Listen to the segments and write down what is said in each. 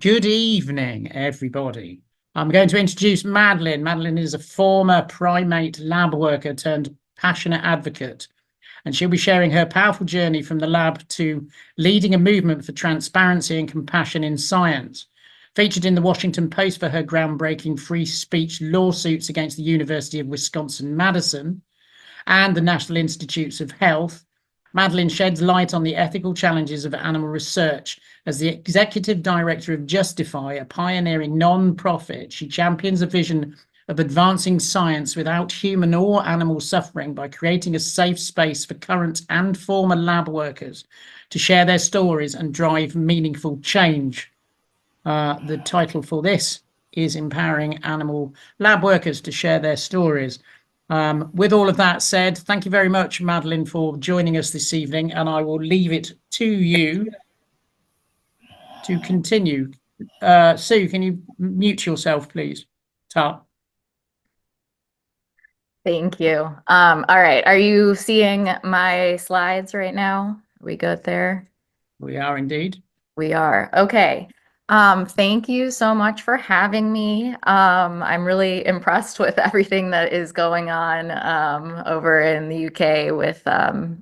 Good evening, everybody. I'm going to introduce Madeline. Madeline is a former primate lab worker turned passionate advocate, and she'll be sharing her powerful journey from the lab to leading a movement for transparency and compassion in science. Featured in the Washington Post for her groundbreaking free speech lawsuits against the University of Wisconsin-Madison and the National Institutes of Health, Madeline sheds light on the ethical challenges of animal research. As the executive director of Justify, a pioneering non-profit, she champions a vision of advancing science without human or animal suffering by creating a safe space for current and former lab workers to share their stories and drive meaningful change. The title for this is Empowering Animal Lab Workers to Share Their Stories. With all of that said, thank you very much, Madeline, for joining us this evening, and I will leave it to you to continue. Sue, can you mute yourself, please? Thank you. All right. Are you seeing my slides right now? Are we good there? We are indeed. We are. Okay. Thank you so much for having me. I'm really impressed with everything that is going on over in the UK with the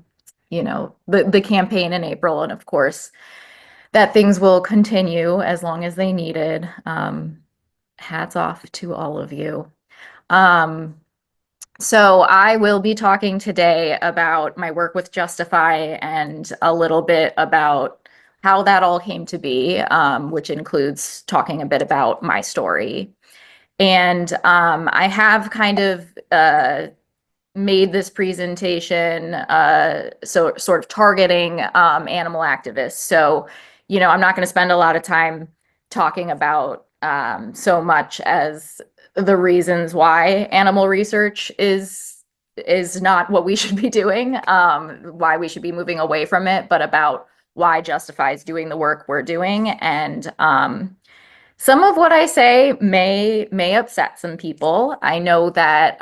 campaign in April, and of course that things will continue as long as they needed. Hats off to all of you. So I will be talking today about my work with Justify and a little bit about how that all came to be, which includes talking a bit about my story. And I have kind of made this presentation so sort of targeting animal activists. So, I'm not going to spend a lot of time talking about so much as the reasons why animal research is not what we should be doing, why we should be moving away from it, but about why Justify is doing the work we're doing. And some of what I say may upset some people. I know that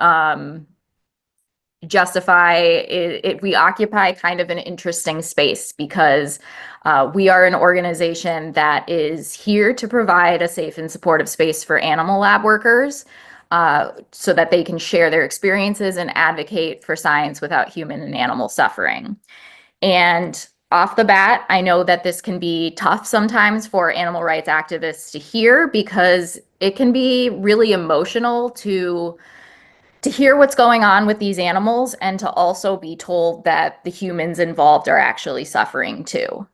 Justify, we occupy kind of an interesting space because we are an organization that is here to provide a safe and supportive space for animal lab workers so that they can share their experiences and advocate for science without human and animal suffering. And off the bat, I know that this can be tough sometimes for animal rights activists to hear because it can be really emotional to hear what's going on with these animals and to also be told that the humans involved are actually suffering too.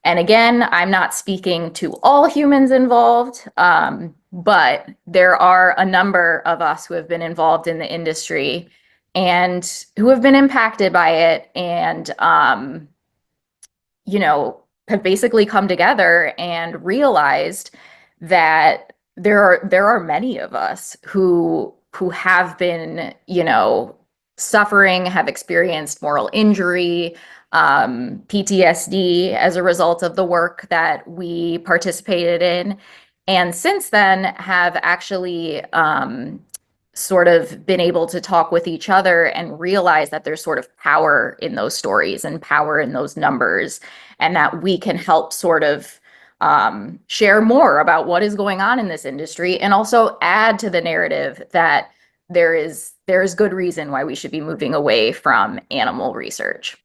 And again, I'm not speaking to all humans involved, but there are a number of us who have been involved in the industry and who have been impacted by it and, have basically come together and realized that there are many of us who have been, suffering, have experienced moral injury, PTSD as a result of the work that we participated in. And since then have actually sort of been able to talk with each other and realize that there's sort of power in those stories and power in those numbers, and that we can help sort of share more about what is going on in this industry and also add to the narrative that there is good reason why we should be moving away from animal research.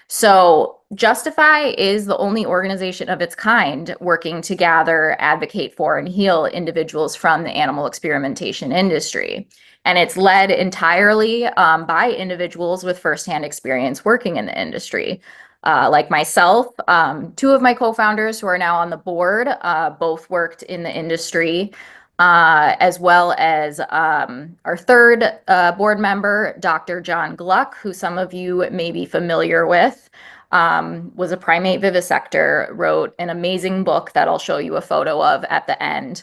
So Justify is the only organization of its kind working to gather, advocate for, and heal individuals from the animal experimentation industry. And it's led entirely by individuals with firsthand experience working in the industry. Like myself, two of my co-founders who are now on the board, both worked in the industry, as well as our third board member, Dr. John Gluck, who some of you may be familiar with, was a primate vivisector, wrote an amazing book that I'll show you a photo of at the end,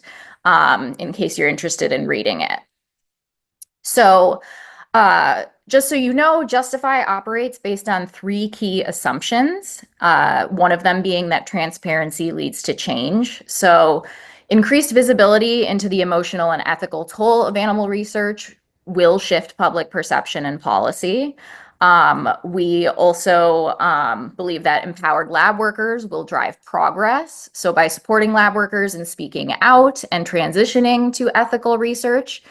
in case you're interested in reading it. So just so you know, Justify operates based on three key assumptions, one of them being that transparency leads to change. So increased visibility into the emotional and ethical toll of animal research will shift public perception and policy. We also believe that empowered lab workers will drive progress. So by supporting lab workers and speaking out and transitioning to ethical research,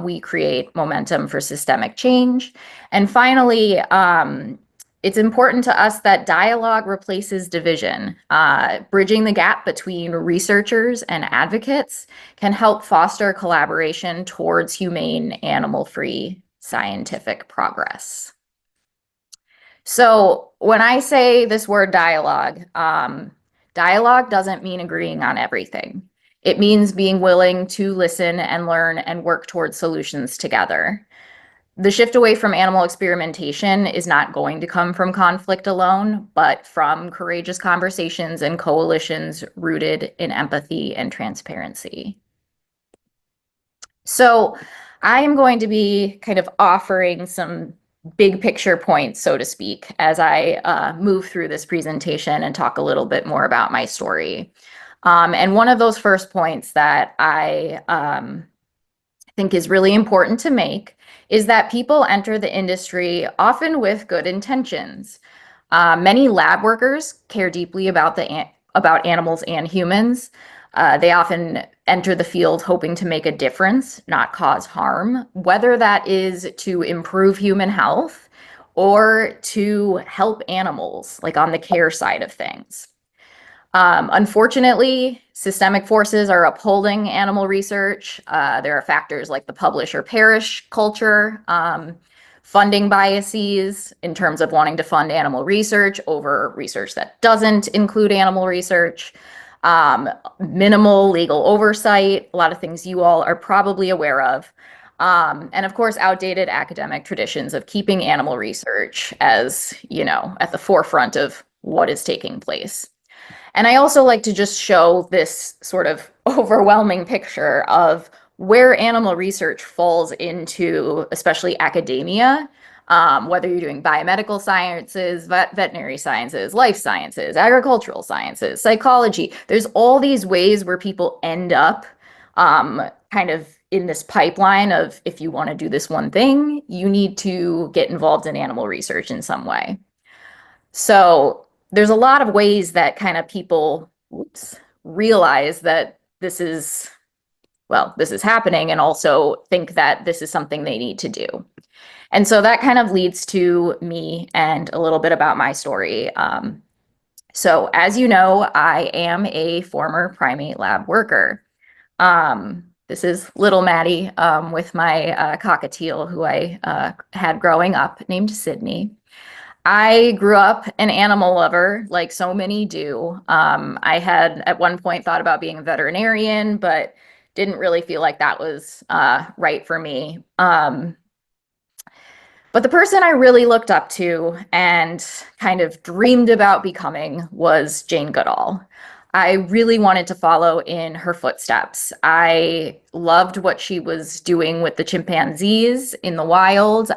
we create momentum for systemic change. And finally, it's important to us that dialogue replaces division. Bridging the gap between researchers and advocates can help foster collaboration towards humane, animal-free scientific progress. So when I say this word dialogue, dialogue doesn't mean agreeing on everything. It means being willing to listen and learn and work towards solutions together. The shift away from animal experimentation is not going to come from conflict alone, but from courageous conversations and coalitions rooted in empathy and transparency. So I am going to be kind of offering some big picture points, so to speak, as I move through this presentation and talk a little bit more about my story. And one of those first points that I think is really important to make is that people enter the industry often with good intentions. Many lab workers care deeply about animals and humans. They often enter the field hoping to make a difference, not cause harm, whether that is to improve human health or to help animals, like on the care side of things. Unfortunately, systemic forces are upholding animal research. There are factors like the publish or perish culture, funding biases in terms of wanting to fund animal research over research that doesn't include animal research, minimal legal oversight, a lot of things you all are probably aware of. And of course, outdated academic traditions of keeping animal research as, you know, at the forefront of what is taking place. And I also like to just show this sort of overwhelming picture of where animal research falls into, especially academia, whether you're doing biomedical sciences, veterinary sciences, life sciences, agricultural sciences, psychology. There's all these ways where people end up kind of in this pipeline of, if you want to do this one thing, you need to get involved in animal research in some way. So there's a lot of ways that kind of people realize that this is happening and also think that this is something they need to do. And so that kind of leads to me and a little bit about my story. So as you know, I am a former primate lab worker. This is little Maddie with my cockatiel who I had growing up named Sydney. I grew up an animal lover, like so many do. I had at one point thought about being a veterinarian, but didn't really feel like that was right for me. But the person I really looked up to and kind of dreamed about becoming was Jane Goodall. I really wanted to follow in her footsteps. I loved what she was doing with the chimpanzees in the wild.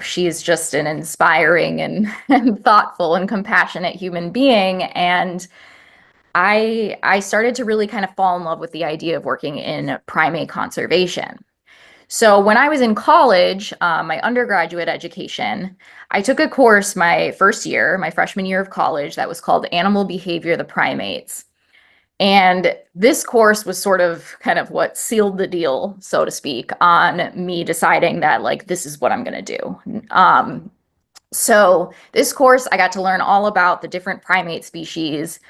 She's just an inspiring and thoughtful and compassionate human being. And I started to really kind of fall in love with the idea of working in primate conservation. So when I was in college, my undergraduate education, I took a course my first year, my freshman year of college, that was called Animal Behavior, the Primates. And this course was sort of kind of what sealed the deal, so to speak, on me deciding that, like, this is what I'm going to do. So this course, I got to learn all about the different primate species,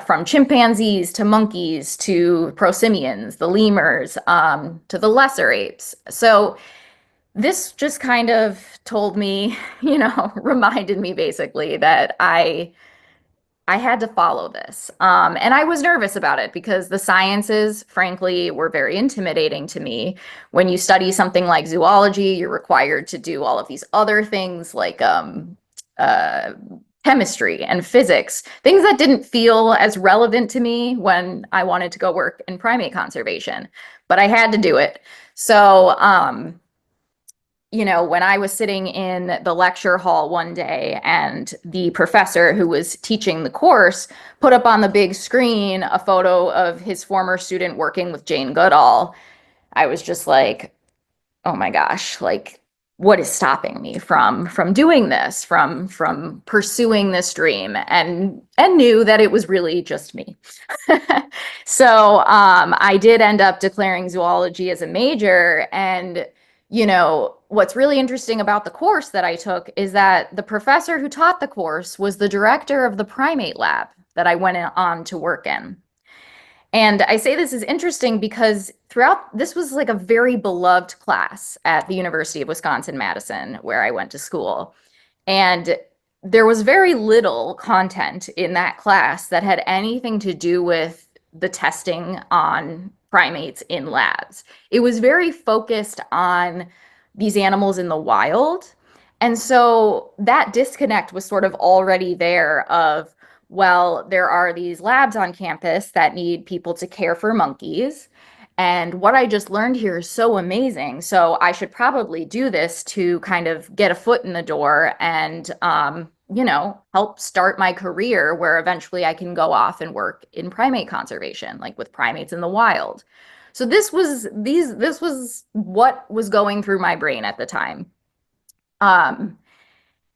from chimpanzees to monkeys to prosimians, the lemurs, to the lesser apes. So this just kind of told me, reminded me basically that I had to follow this. And I was nervous about it because the sciences, frankly, were very intimidating to me. When you study something like zoology, you're required to do all of these other things like chemistry and physics, things that didn't feel as relevant to me when I wanted to go work in primate conservation, but I had to do it. So, when I was sitting in the lecture hall one day and the professor who was teaching the course put up on the big screen a photo of his former student working with Jane Goodall, I was just like, oh my gosh, like, what is stopping me from doing this, from pursuing this dream, and knew that it was really just me. So I did end up declaring zoology as a major. And what's really interesting about the course that I took is that the professor who taught the course was the director of the primate lab that I went on to work in. And I say this is interesting because this was like a very beloved class at the University of Wisconsin-Madison, where I went to school. And there was very little content in that class that had anything to do with the testing on primates in labs. It was very focused on these animals in the wild. And so that disconnect was sort of already there of, well, there are these labs on campus that need people to care for monkeys. And what I just learned here is so amazing. So I should probably do this to kind of get a foot in the door and, help start my career where eventually I can go off and work in primate conservation, like with primates in the wild. So this was what was going through my brain at the time.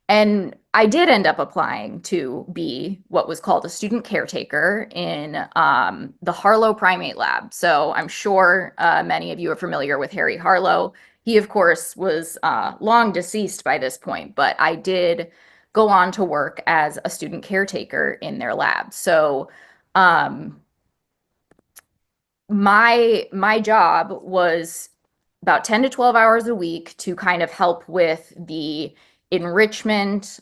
And I did end up applying to be what was called a student caretaker in the Harlow Primate Lab. So I'm sure many of you are familiar with Harry Harlow. He, of course, was long deceased by this point, but I did go on to work as a student caretaker in their lab. So my job was about 10 to 12 hours a week to kind of help with the enrichment,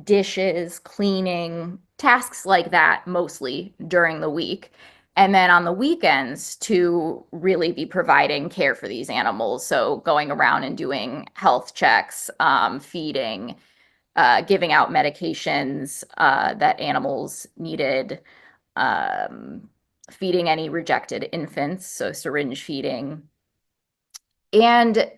dishes, cleaning, tasks like that, mostly during the week. And then on the weekends to really be providing care for these animals. So going around and doing health checks, feeding, giving out medications that animals needed, feeding any rejected infants, so syringe feeding. And,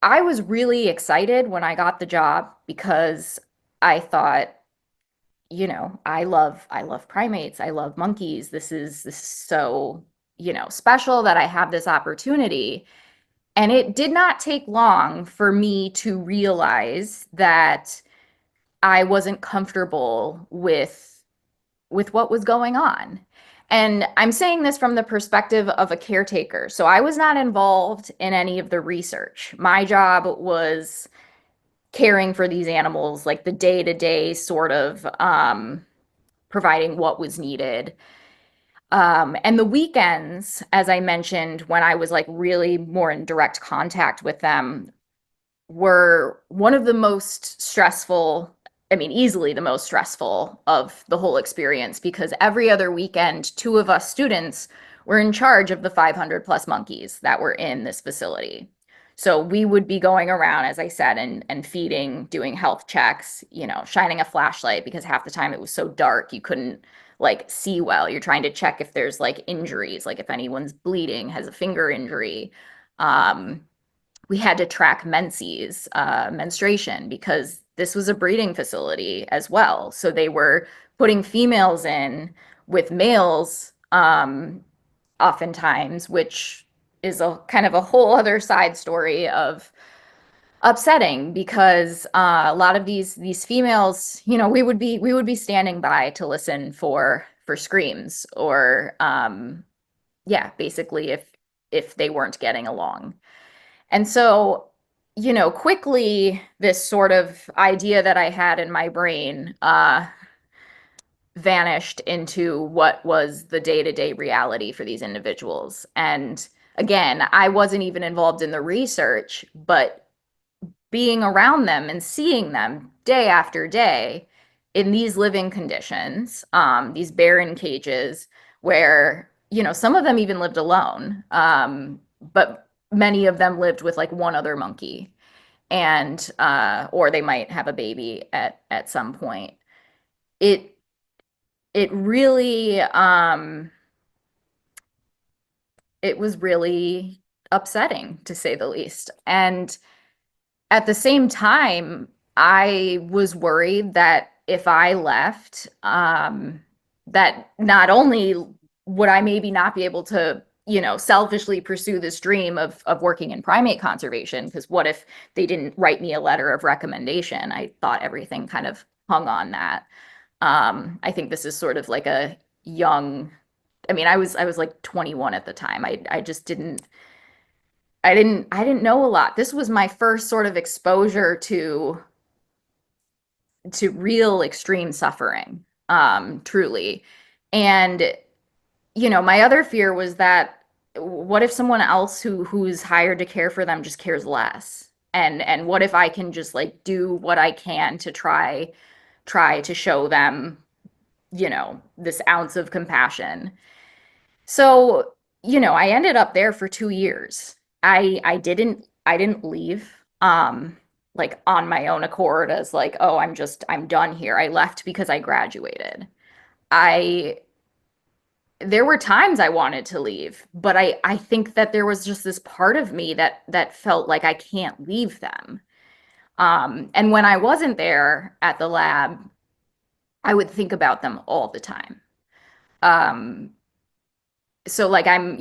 I was really excited when I got the job because I thought, I love primates. I love monkeys. This is so, special that I have this opportunity. And it did not take long for me to realize that I wasn't comfortable with what was going on. And I'm saying this from the perspective of a caretaker. So I was not involved in any of the research. My job was caring for these animals, like the day-to-day sort of providing what was needed. And the weekends, as I mentioned, when I was like really more in direct contact with them, were one of the most stressful, easily the most stressful of the whole experience, because every other weekend, two of us students were in charge of the 500 plus monkeys that were in this facility. So we would be going around, as I said, and feeding, doing health checks, shining a flashlight because half the time it was so dark you couldn't like see well. You're trying to check if there's like injuries, like if anyone's bleeding, has a finger injury. We had to track menses, menstruation, because this was a breeding facility as well. So they were putting females in with males oftentimes, which is a kind of a whole other side story of upsetting, because a lot of these females, we would be standing by to listen for screams or basically if they weren't getting along. And so, quickly, this sort of idea that I had in my brain vanished into what was the day-to-day reality for these individuals. And again, I wasn't even involved in the research, but being around them and seeing them day after day in these living conditions, these barren cages where, some of them even lived alone, but many of them lived with like one other monkey, and or they might have a baby at some point. It really it was really upsetting, to say the least. And at the same time, I was worried that if I left, that not only would I maybe not be able to, selfishly pursue this dream of working in primate conservation, because what if they didn't write me a letter of recommendation? I thought everything kind of hung on that. I think this is sort of like a young, I mean, I was like 21 at the time. I just I didn't know a lot. This was my first sort of exposure to real extreme suffering, truly. And my other fear was that what if someone else who's hired to care for them just cares less? And what if I can just like do what I can to try to show them, this ounce of compassion. So, I ended up there for 2 years. I didn't leave like on my own accord as like, oh, I'm done here. I left because I graduated. I There were times I wanted to leave, but I think that there was just this part of me that felt like I can't leave them. And when I wasn't there at the lab, I would think about them all the time. Um, so like I'm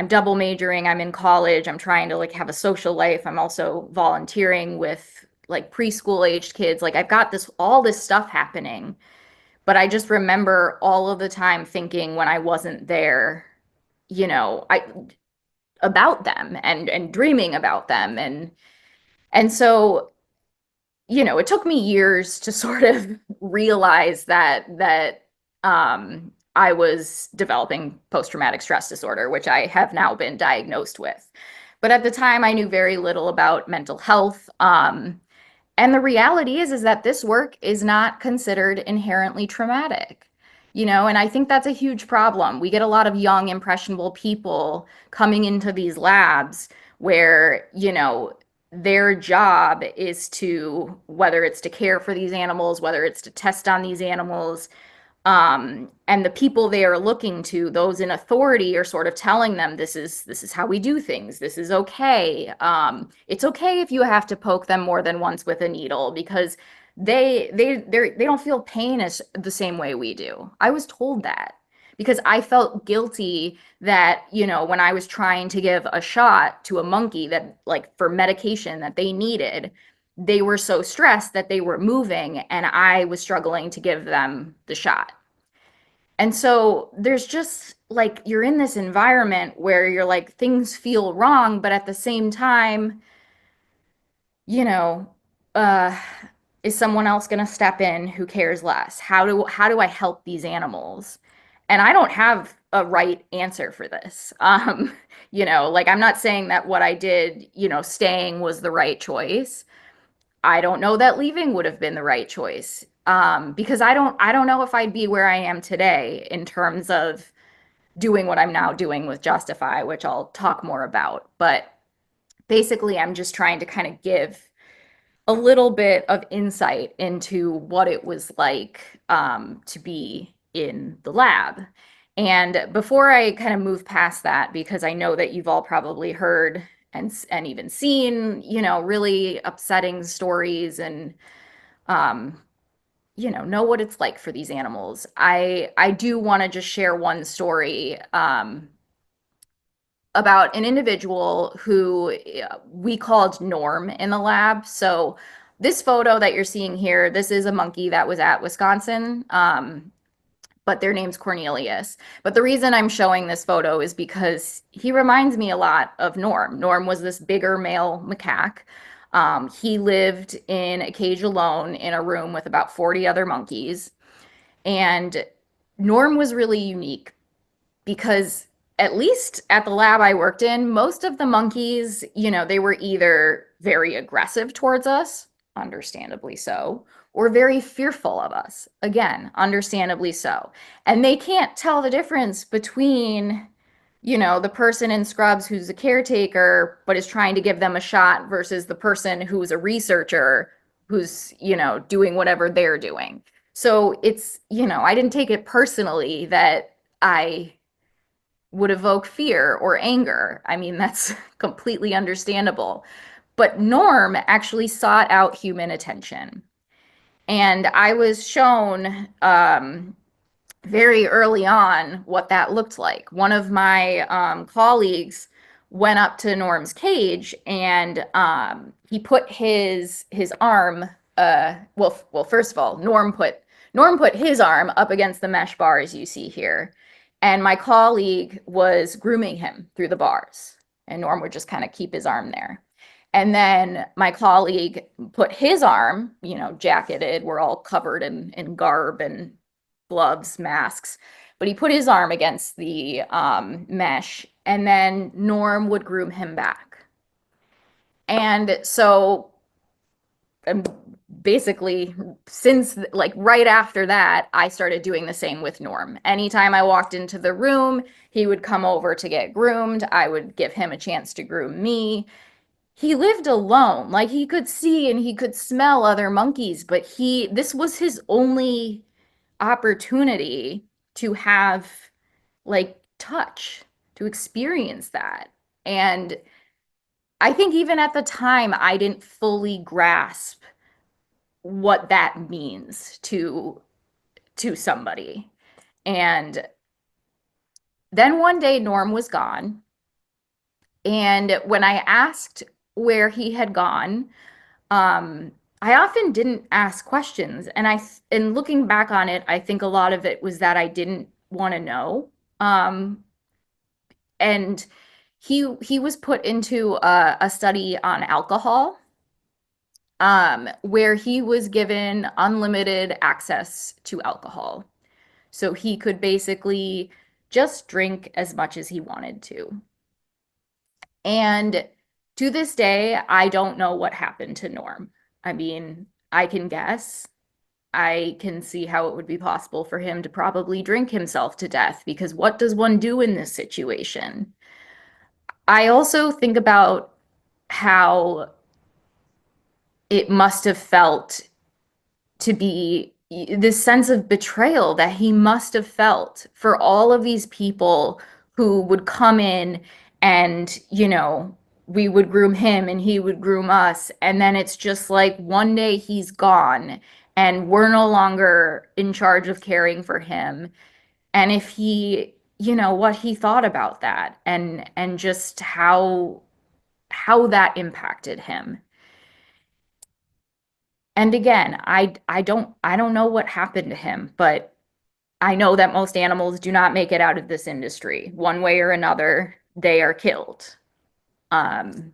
double majoring, I'm in college, I'm trying to like have a social life. I'm also volunteering with like preschool aged kids. Like I've got all this stuff happening, but I just remember all of the time thinking when I wasn't there, I about them and dreaming about them. And so, it took me years to sort of realize that I was developing post-traumatic stress disorder, which I have now been diagnosed with. But at the time, I knew very little about mental health. And the reality is that this work is not considered inherently traumatic, and I think that's a huge problem. We get a lot of young, impressionable people coming into these labs where, their job is to, whether it's to care for these animals, whether it's to test on these animals, and the people they are looking to, those in authority, are sort of telling them this is how we do things. This is okay. It's okay if you have to poke them more than once with a needle because they don't feel pain as the same way we do. I was told that because I felt guilty that, when I was trying to give a shot to a monkey that like for medication that they needed, they were so stressed that they were moving and I was struggling to give them the shot. And so there's just like you're in this environment where you're like things feel wrong, but at the same time, you know, uh, is someone else going to step in who cares less? How do I help these animals? And I don't have a right answer for this. Like I'm not saying that what I did, staying was the right choice. I don't know that leaving would have been the right choice. Because I don't know if I'd be where I am today in terms of doing what I'm now doing with Justify, which I'll talk more about. But basically, I'm just trying to kind of give a little bit of insight into what it was like to be in the lab. And before I kind of move past that, because I know that you've all probably heard and even seen, really upsetting stories and um, know what it's like for these animals. I do want to just share one story about an individual who we called Norm in the lab. So this photo that you're seeing here, this is a monkey that was at Wisconsin, but their name's Cornelius. But the reason I'm showing this photo is because he reminds me a lot of Norm. Norm was this bigger male macaque. He lived in a cage alone in a room with about 40 other monkeys. And Norm was really unique because at least at the lab I worked in, most of the monkeys, they were either very aggressive towards us, understandably so, or very fearful of us, again, understandably so. And they can't tell the difference between, the person in scrubs who's a caretaker but is trying to give them a shot versus the person who's a researcher who's, doing whatever they're doing. So it's, I didn't take it personally that I would evoke fear or anger. I mean, that's completely understandable. But Norm actually sought out human attention. And I was shown very early on what that looked like. One of my colleagues went up to Norm's cage, and he put his arm. Well, first of all, Norm put his arm up against the mesh bars you see here, and my colleague was grooming him through the bars, and Norm would just kind of keep his arm there. And then my colleague put his arm, jacketed, we're all covered in garb and gloves, masks, but he put his arm against the mesh, and then Norm would groom him back. And so basically, since like right after that, I started doing the same with Norm. Anytime I walked into the room, he would come over to get groomed. I would give him a chance to groom me. He lived alone. Like, he could see and he could smell other monkeys, but this was his only opportunity to have like touch, to experience that. And I think even at the time, I didn't fully grasp what that means to somebody. And then one day Norm was gone. And when I asked where he had gone, I often didn't ask questions. And looking back on it, I think a lot of it was that I didn't want to know. And he was put into a study on alcohol, where he was given unlimited access to alcohol. So he could basically just drink as much as he wanted to. And to this day, I don't know what happened to Norm. I mean, I can guess. I can see how it would be possible for him to probably drink himself to death, because what does one do in this situation? I also think about how it must have felt to be this sense of betrayal that he must have felt for all of these people who would come in and, we would groom him and he would groom us. And then it's just like one day he's gone and we're no longer in charge of caring for him. And if he, what he thought about that, and just how that impacted him. And again, I don't know what happened to him, but I know that most animals do not make it out of this industry. One way or another, they are killed. And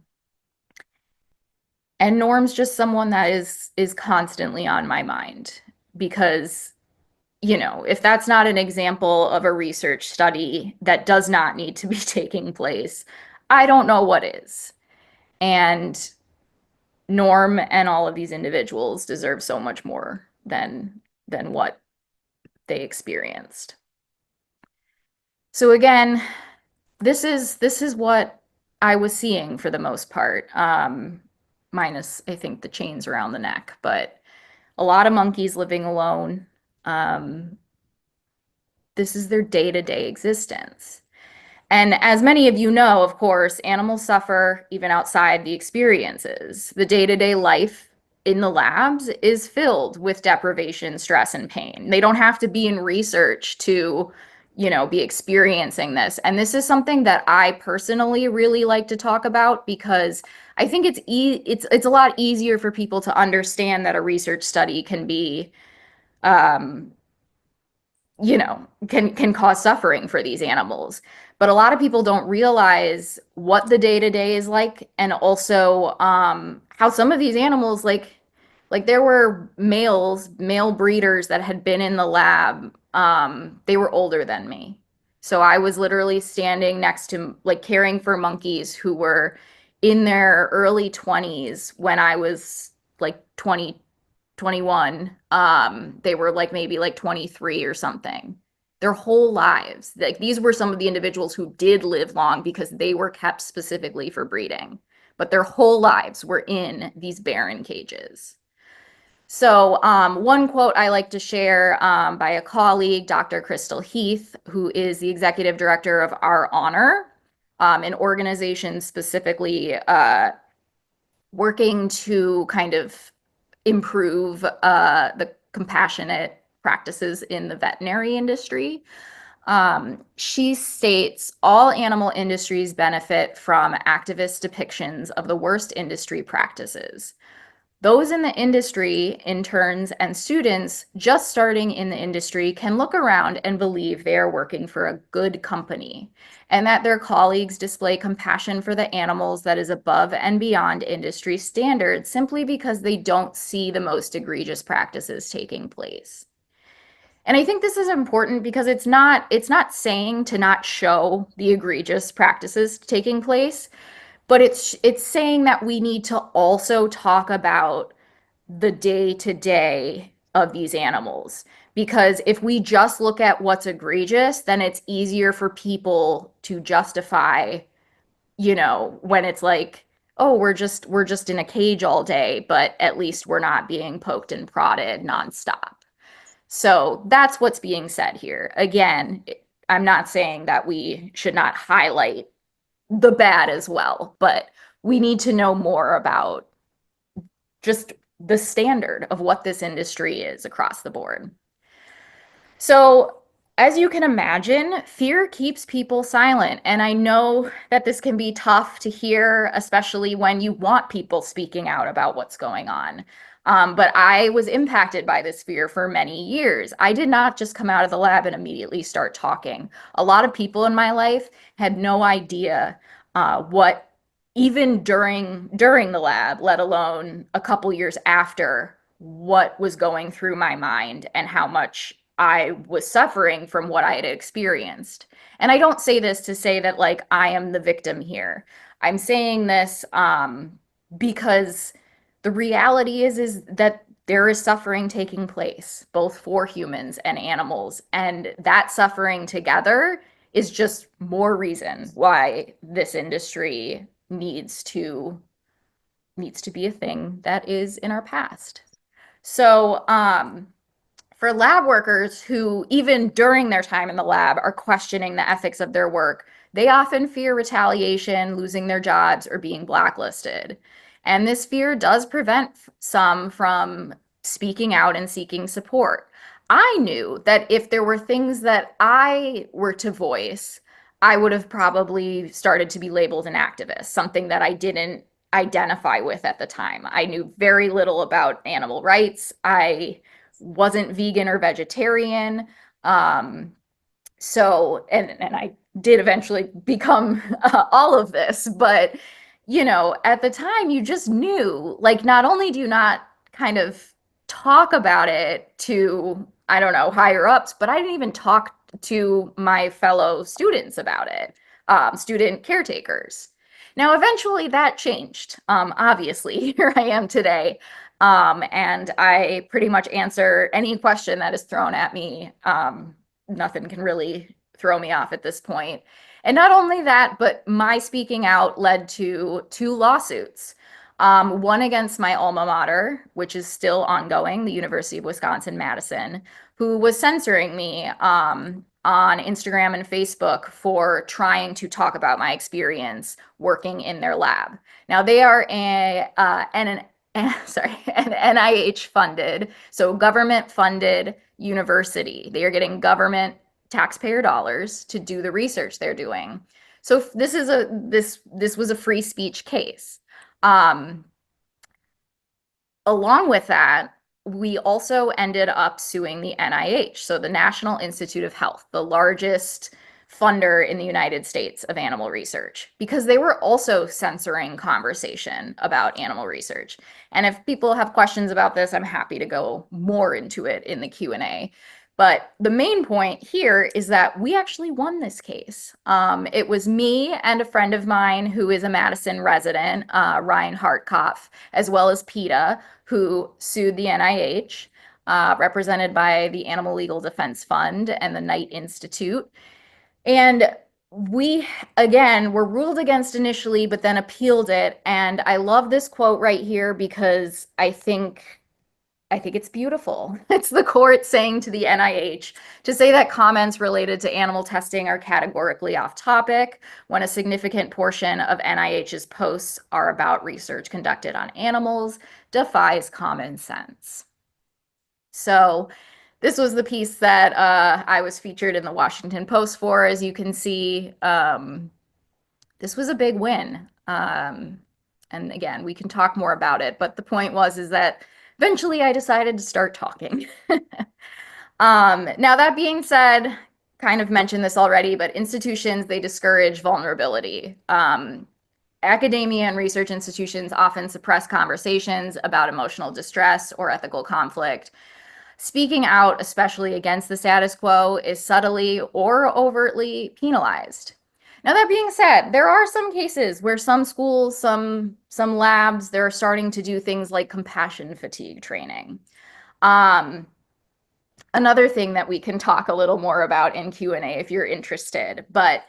Norm's just someone that is constantly on my mind, because, if that's not an example of a research study that does not need to be taking place, I don't know what is. And Norm and all of these individuals deserve so much more than what they experienced. So again, this is what I was seeing for the most part, minus, I think, the chains around the neck, but a lot of monkeys living alone. This is their day-to-day existence. And as many of you know, of course, animals suffer even outside the experiences. The day-to-day life in the labs is filled with deprivation, stress, and pain. They don't have to be in research to, be experiencing this. And this is something that I personally really like to talk about, because I think it's a lot easier for people to understand that a research study can be, can cause suffering for these animals. But a lot of people don't realize what the day-to-day is like, and also how some of these animals, like there were male breeders that had been in the lab. They were older than me. So I was literally standing next to, like, caring for monkeys who were in their early 20s when I was like 20, 21. They were like maybe like 23 or something. Their whole lives. Like, these were some of the individuals who did live long because they were kept specifically for breeding, but their whole lives were in these barren cages. So one quote I like to share by a colleague, Dr. Crystal Heath, who is the executive director of Our Honor, an organization specifically working to kind of improve the compassionate practices in the veterinary industry. She states all animal industries benefit from activist depictions of the worst industry practices. Those in the industry, interns, and students just starting in the industry can look around and believe they are working for a good company and that their colleagues display compassion for the animals that is above and beyond industry standards simply because they don't see the most egregious practices taking place. And I think this is important because it's not saying to not show the egregious practices taking place, but it's saying that we need to also talk about the day-to-day of these animals. Because if we just look at what's egregious, then it's easier for people to justify, when it's like, oh, we're just in a cage all day, but at least we're not being poked and prodded nonstop. So that's what's being said here. Again, I'm not saying that we should not highlight the bad as well, but we need to know more about just the standard of what this industry is across the board. So, as you can imagine, fear keeps people silent. And I know that this can be tough to hear, especially when you want people speaking out about what's going on. But I was impacted by this fear for many years. I did not just come out of the lab and immediately start talking. A lot of people in my life had no idea what, even during the lab, let alone a couple years after, what was going through my mind and how much I was suffering from what I had experienced. And I don't say this to say that like I am the victim here. I'm saying this because the reality is that there is suffering taking place, both for humans and animals. And that suffering together is just more reason why this industry needs to be a thing that is in our past. So, for lab workers who, even during their time in the lab, are questioning the ethics of their work, they often fear retaliation, losing their jobs, or being blacklisted. And this fear does prevent some from speaking out and seeking support. I knew that if there were things that I were to voice, I would have probably started to be labeled an activist, something that I didn't identify with at the time. I knew very little about animal rights. I wasn't vegan or vegetarian. So, and I did eventually become all of this, but, at the time you just knew, like, not only do you not kind of talk about it to, I don't know, higher ups, but I didn't even talk to my fellow students about it, student caretakers. Now, eventually that changed. Obviously, here I am today. And I pretty much answer any question that is thrown at me. Nothing can really throw me off at this point. And not only that, but my speaking out led to 2 lawsuits. One against my alma mater, which is still ongoing, the University of Wisconsin-Madison, who was censoring me on Instagram and Facebook for trying to talk about my experience working in their lab. Now, they are an NIH funded, so government funded university. They are getting government taxpayer dollars to do the research they're doing. So this was a free speech case. Along with that, we also ended up suing the NIH, so the National Institute of Health, the largest funder in the United States of animal research, because they were also censoring conversation about animal research. And if people have questions about this, I'm happy to go more into it in the Q&A. But the main point here is that we actually won this case. It was me and a friend of mine who is a Madison resident, Ryan Hartkopf, as well as PETA, who sued the NIH, represented by the Animal Legal Defense Fund and the Knight Institute. And we, again, were ruled against initially, but then appealed it. And I love this quote right here because I think it's beautiful. It's the court saying to the NIH to say that comments related to animal testing are categorically off topic when a significant portion of NIH's posts are about research conducted on animals defies common sense. So This was the piece that I was featured in the Washington Post for, as you can see. This was a big win. And again, we can talk more about it, but the point is that eventually I decided to start talking. Now that being said, kind of mentioned this already, but institutions, they discourage vulnerability. Academia and research institutions often suppress conversations about emotional distress or ethical conflict. Speaking out, especially against the status quo, is subtly or overtly penalized. Now, that being said, there are some cases where some schools, some labs, they're starting to do things like compassion fatigue training. Another thing that we can talk a little more about in Q&A if you're interested, but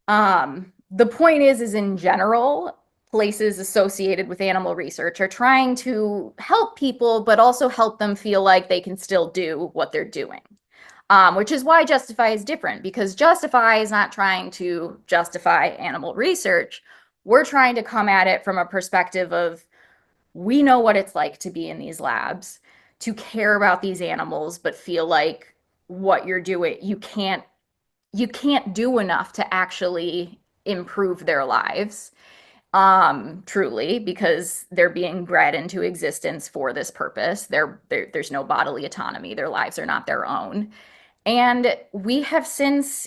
the point is in general, places associated with animal research are trying to help people, but also help them feel like they can still do what they're doing. Which is why Justify is different, because Justify is not trying to justify animal research. We're trying to come at it from a perspective of, we know what it's like to be in these labs, to care about these animals, but feel like what you're doing, you can't do enough to actually improve their lives, truly, because they're being bred into existence for this purpose. There's no bodily autonomy. Their lives are not their own. And we have since,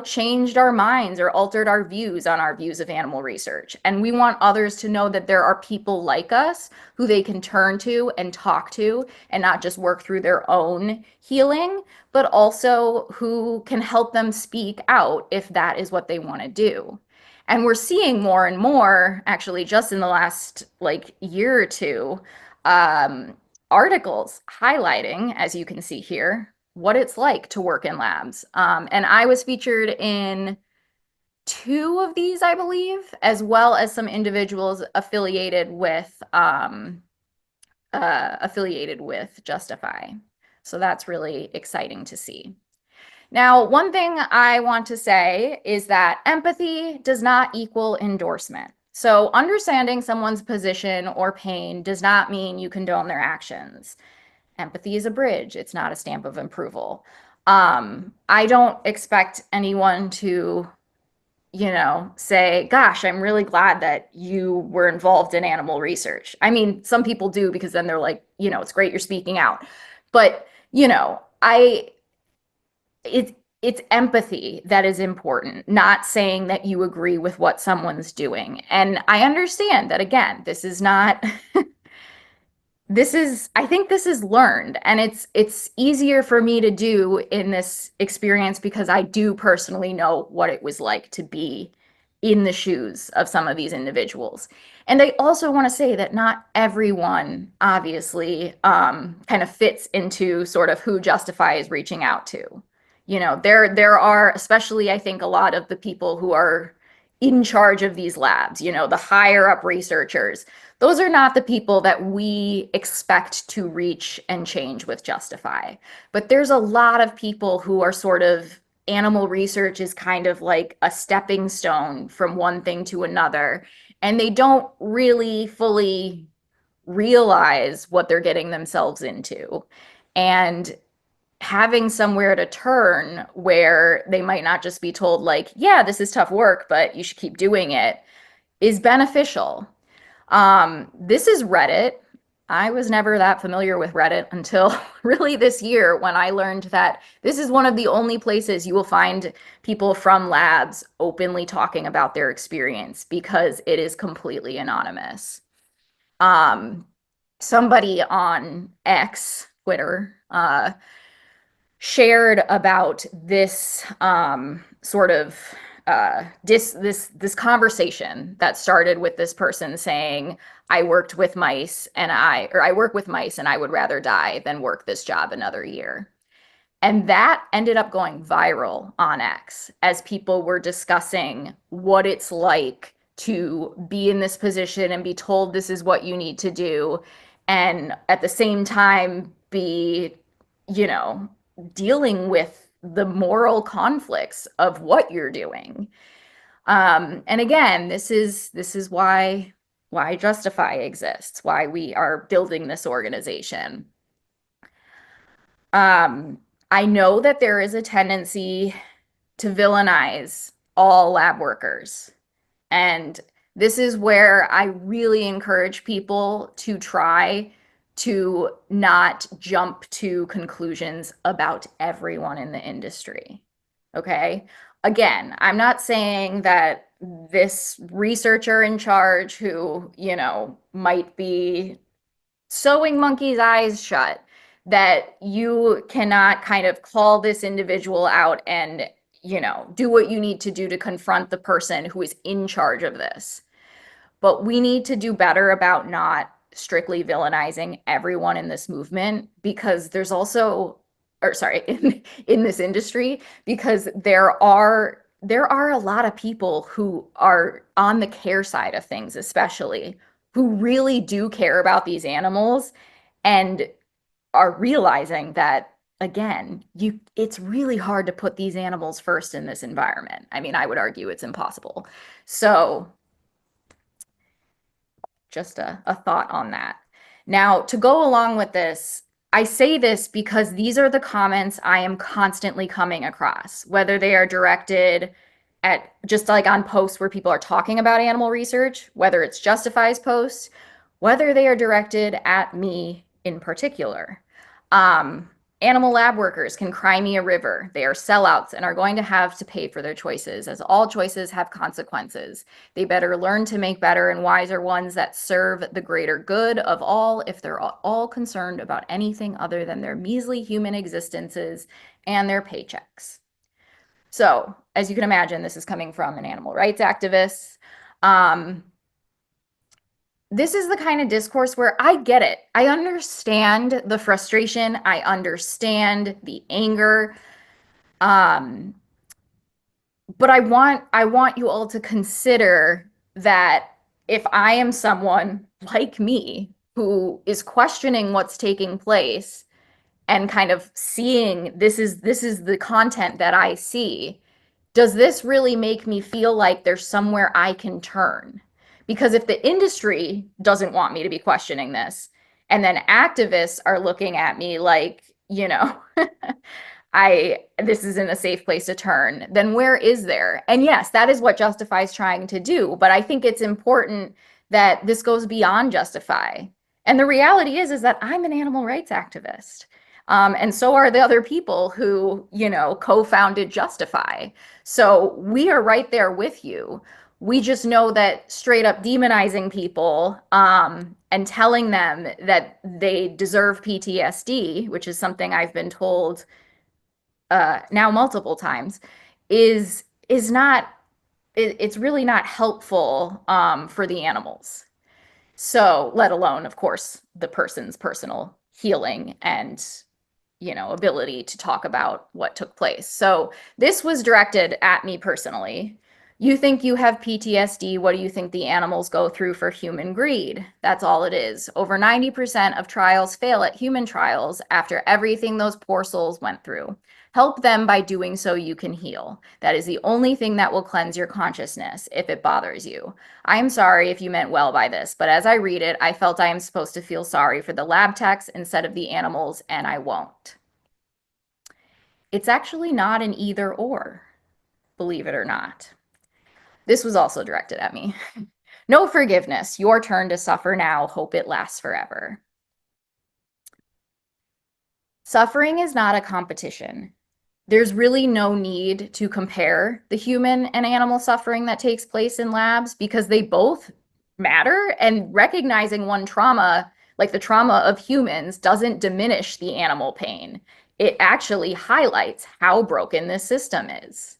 changed our minds or altered our views on our views of animal research. And we want others to know that there are people like us who they can turn to and talk to, and not just work through their own healing, but also who can help them speak out if that is what they want to do. And we're seeing more and more, actually, just in the last year or two, articles highlighting, as you can see here, what it's like to work in labs. And I was featured in 2 of these, I believe, as well as some individuals affiliated with Justify. So that's really exciting to see. Now, one thing I want to say is that empathy does not equal endorsement. So understanding someone's position or pain does not mean you condone their actions. Empathy is a bridge. It's not a stamp of approval. I don't expect anyone to, say, gosh, I'm really glad that you were involved in animal research. I mean, some people do, because then they're like, it's great you're speaking out. But, it's empathy that is important, not saying that you agree with what someone's doing. And I understand that, again, this is not I think this is learned, and it's easier for me to do in this experience because I do personally know what it was like to be in the shoes of some of these individuals. And I also want to say that not everyone obviously kind of fits into sort of who Justify is reaching out to. There are, especially I think, a lot of the people who are in charge of these labs, the higher up researchers. Those are not the people that we expect to reach and change with Justify. But there's a lot of people who are sort of, animal research is kind of like a stepping stone from one thing to another. And they don't really fully realize what they're getting themselves into. And having somewhere to turn where they might not just be told yeah, this is tough work, but you should keep doing it, is beneficial. This is Reddit. I was never that familiar with Reddit until really this year, when I learned that this is one of the only places you will find people from labs openly talking about their experience, because it is completely anonymous. Somebody on X, Twitter, shared about this sort of this conversation that started with this person saying, I work with mice and I would rather die than work this job another year. And that ended up going viral on X as people were discussing what it's like to be in this position and be told this is what you need to do, and at the same time be, dealing with the moral conflicts of what you're doing. And again, this is why Justify exists, why we are building this organization. I know that there is a tendency to villainize all lab workers. And this is where I really encourage people to try to not jump to conclusions about everyone in the industry. Okay. Again, I'm not saying that this researcher in charge who, might be sewing monkey's eyes shut, that you cannot kind of call this individual out and, do what you need to do to confront the person who is in charge of this. But we need to do better about not strictly villainizing everyone in this movement, because there's also, or sorry, in this industry, because there are a lot of people who are on the care side of things, especially, who really do care about these animals and are realizing that, again, it's really hard to put these animals first in this environment. I mean, I would argue it's impossible. So just a thought on that. Now, to go along with this, I say this because these are the comments I am constantly coming across, whether they are directed at just like on posts where people are talking about animal research, whether it's Justify's posts, whether they are directed at me in particular. Animal lab workers can cry me a river. They are sellouts and are going to have to pay for their choices, as all choices have consequences. They better learn to make better and wiser ones that serve the greater good of all, if they're all concerned about anything other than their measly human existences and their paychecks. So, as you can imagine, this is coming from an animal rights activist. This is the kind of discourse where I get it. I understand the frustration. I understand the anger. But I want you all to consider that if I am someone like me who is questioning what's taking place and kind of seeing this is the content that I see, does this really make me feel like there's somewhere I can turn? Because if the industry doesn't want me to be questioning this, and then activists are looking at me like, this isn't a safe place to turn, then where is there? And yes, that is what Justify is trying to do. But I think it's important that this goes beyond Justify. And the reality is that I'm an animal rights activist. And so are the other people who, co-founded Justify. So we are right there with you. We just know that straight up demonizing people and telling them that they deserve PTSD, which is something I've been told now multiple times, is not, it's really not helpful for the animals. So let alone, of course, the person's personal healing and ability to talk about what took place. So this was directed at me personally. You think you have PTSD. What do you think the animals go through for human greed? That's all it is. Over 90% of trials fail at human trials after everything those poor souls went through. Help them by doing so you can heal. That is the only thing that will cleanse your consciousness if it bothers you. I am sorry if you meant well by this, but as I read it, I felt I am supposed to feel sorry for the lab techs instead of the animals, and I won't. It's actually not an either or, believe it or not. This was also directed at me. No forgiveness. Your turn to suffer now. Hope it lasts forever. Suffering is not a competition. There's really no need to compare the human and animal suffering that takes place in labs, because they both matter, and recognizing one trauma, like the trauma of humans, doesn't diminish the animal pain. It actually highlights how broken this system is.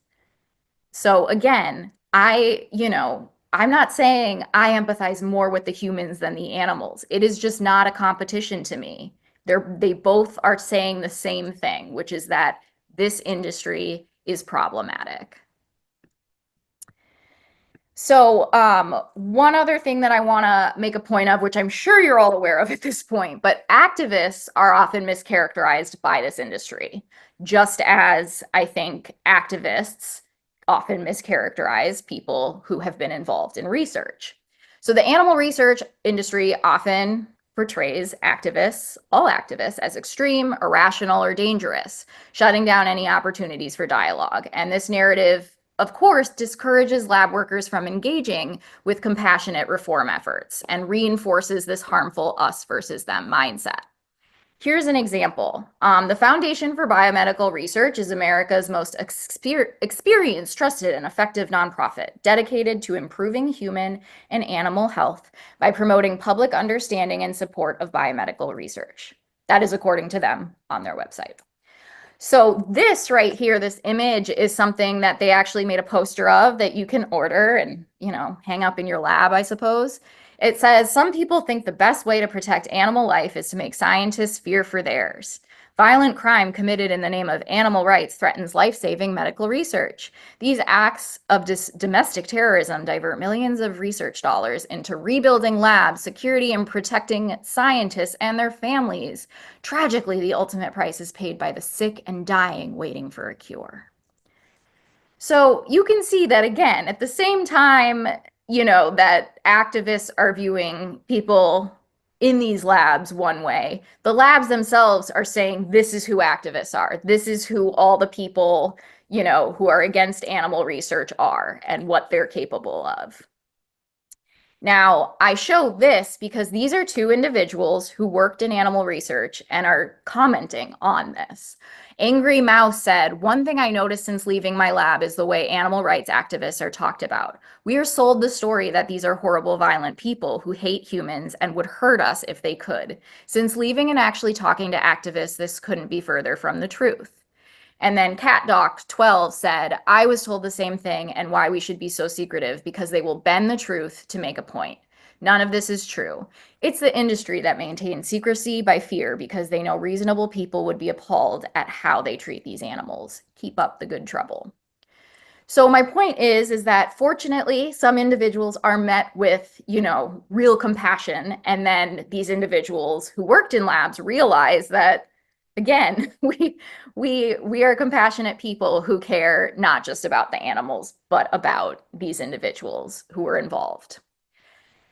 So again, I'm not saying I empathize more with the humans than the animals. It is just not a competition to me. They both are saying the same thing, which is that this industry is problematic. So one other thing that I want to make a point of, which I'm sure you're all aware of at this point, but activists are often mischaracterized by this industry, just as I think activists often mischaracterize people who have been involved in research. So the animal research industry often portrays activists, all activists, as extreme, irrational, or dangerous, shutting down any opportunities for dialogue. And this narrative, of course, discourages lab workers from engaging with compassionate reform efforts and reinforces this harmful us versus them mindset. Here's an example. The Foundation for Biomedical Research is America's most experienced, trusted, and effective nonprofit dedicated to improving human and animal health by promoting public understanding and support of biomedical research. That is according to them on their website. So this right here, this image, is something that they actually made a poster of that you can order and, hang up in your lab, I suppose. It says, some people think the best way to protect animal life is to make scientists fear for theirs. Violent crime committed in the name of animal rights threatens life-saving medical research. These acts of domestic terrorism divert millions of research dollars into rebuilding labs, security, and protecting scientists and their families. Tragically, the ultimate price is paid by the sick and dying waiting for a cure. So you can see that, again, at the same time, that activists are viewing people in these labs one way, the labs themselves are saying this is who activists are. This is who all the people, who are against animal research are and what they're capable of. Now, I show this because these are two individuals who worked in animal research and are commenting on this. Angry Mouse said, "One thing I noticed since leaving my lab is the way animal rights activists are talked about. We are sold the story that these are horrible, violent people who hate humans and would hurt us if they could. Since leaving and actually talking to activists, this couldn't be further from the truth." And then CatDoc12 said, "I was told the same thing and why we should be so secretive because they will bend the truth to make a point. None of this is true. It's the industry that maintains secrecy by fear because they know reasonable people would be appalled at how they treat these animals. Keep up the good trouble." So my point is that fortunately, some individuals are met with, real compassion. And then these individuals who worked in labs realize that, again, we are compassionate people who care not just about the animals, but about these individuals who were involved.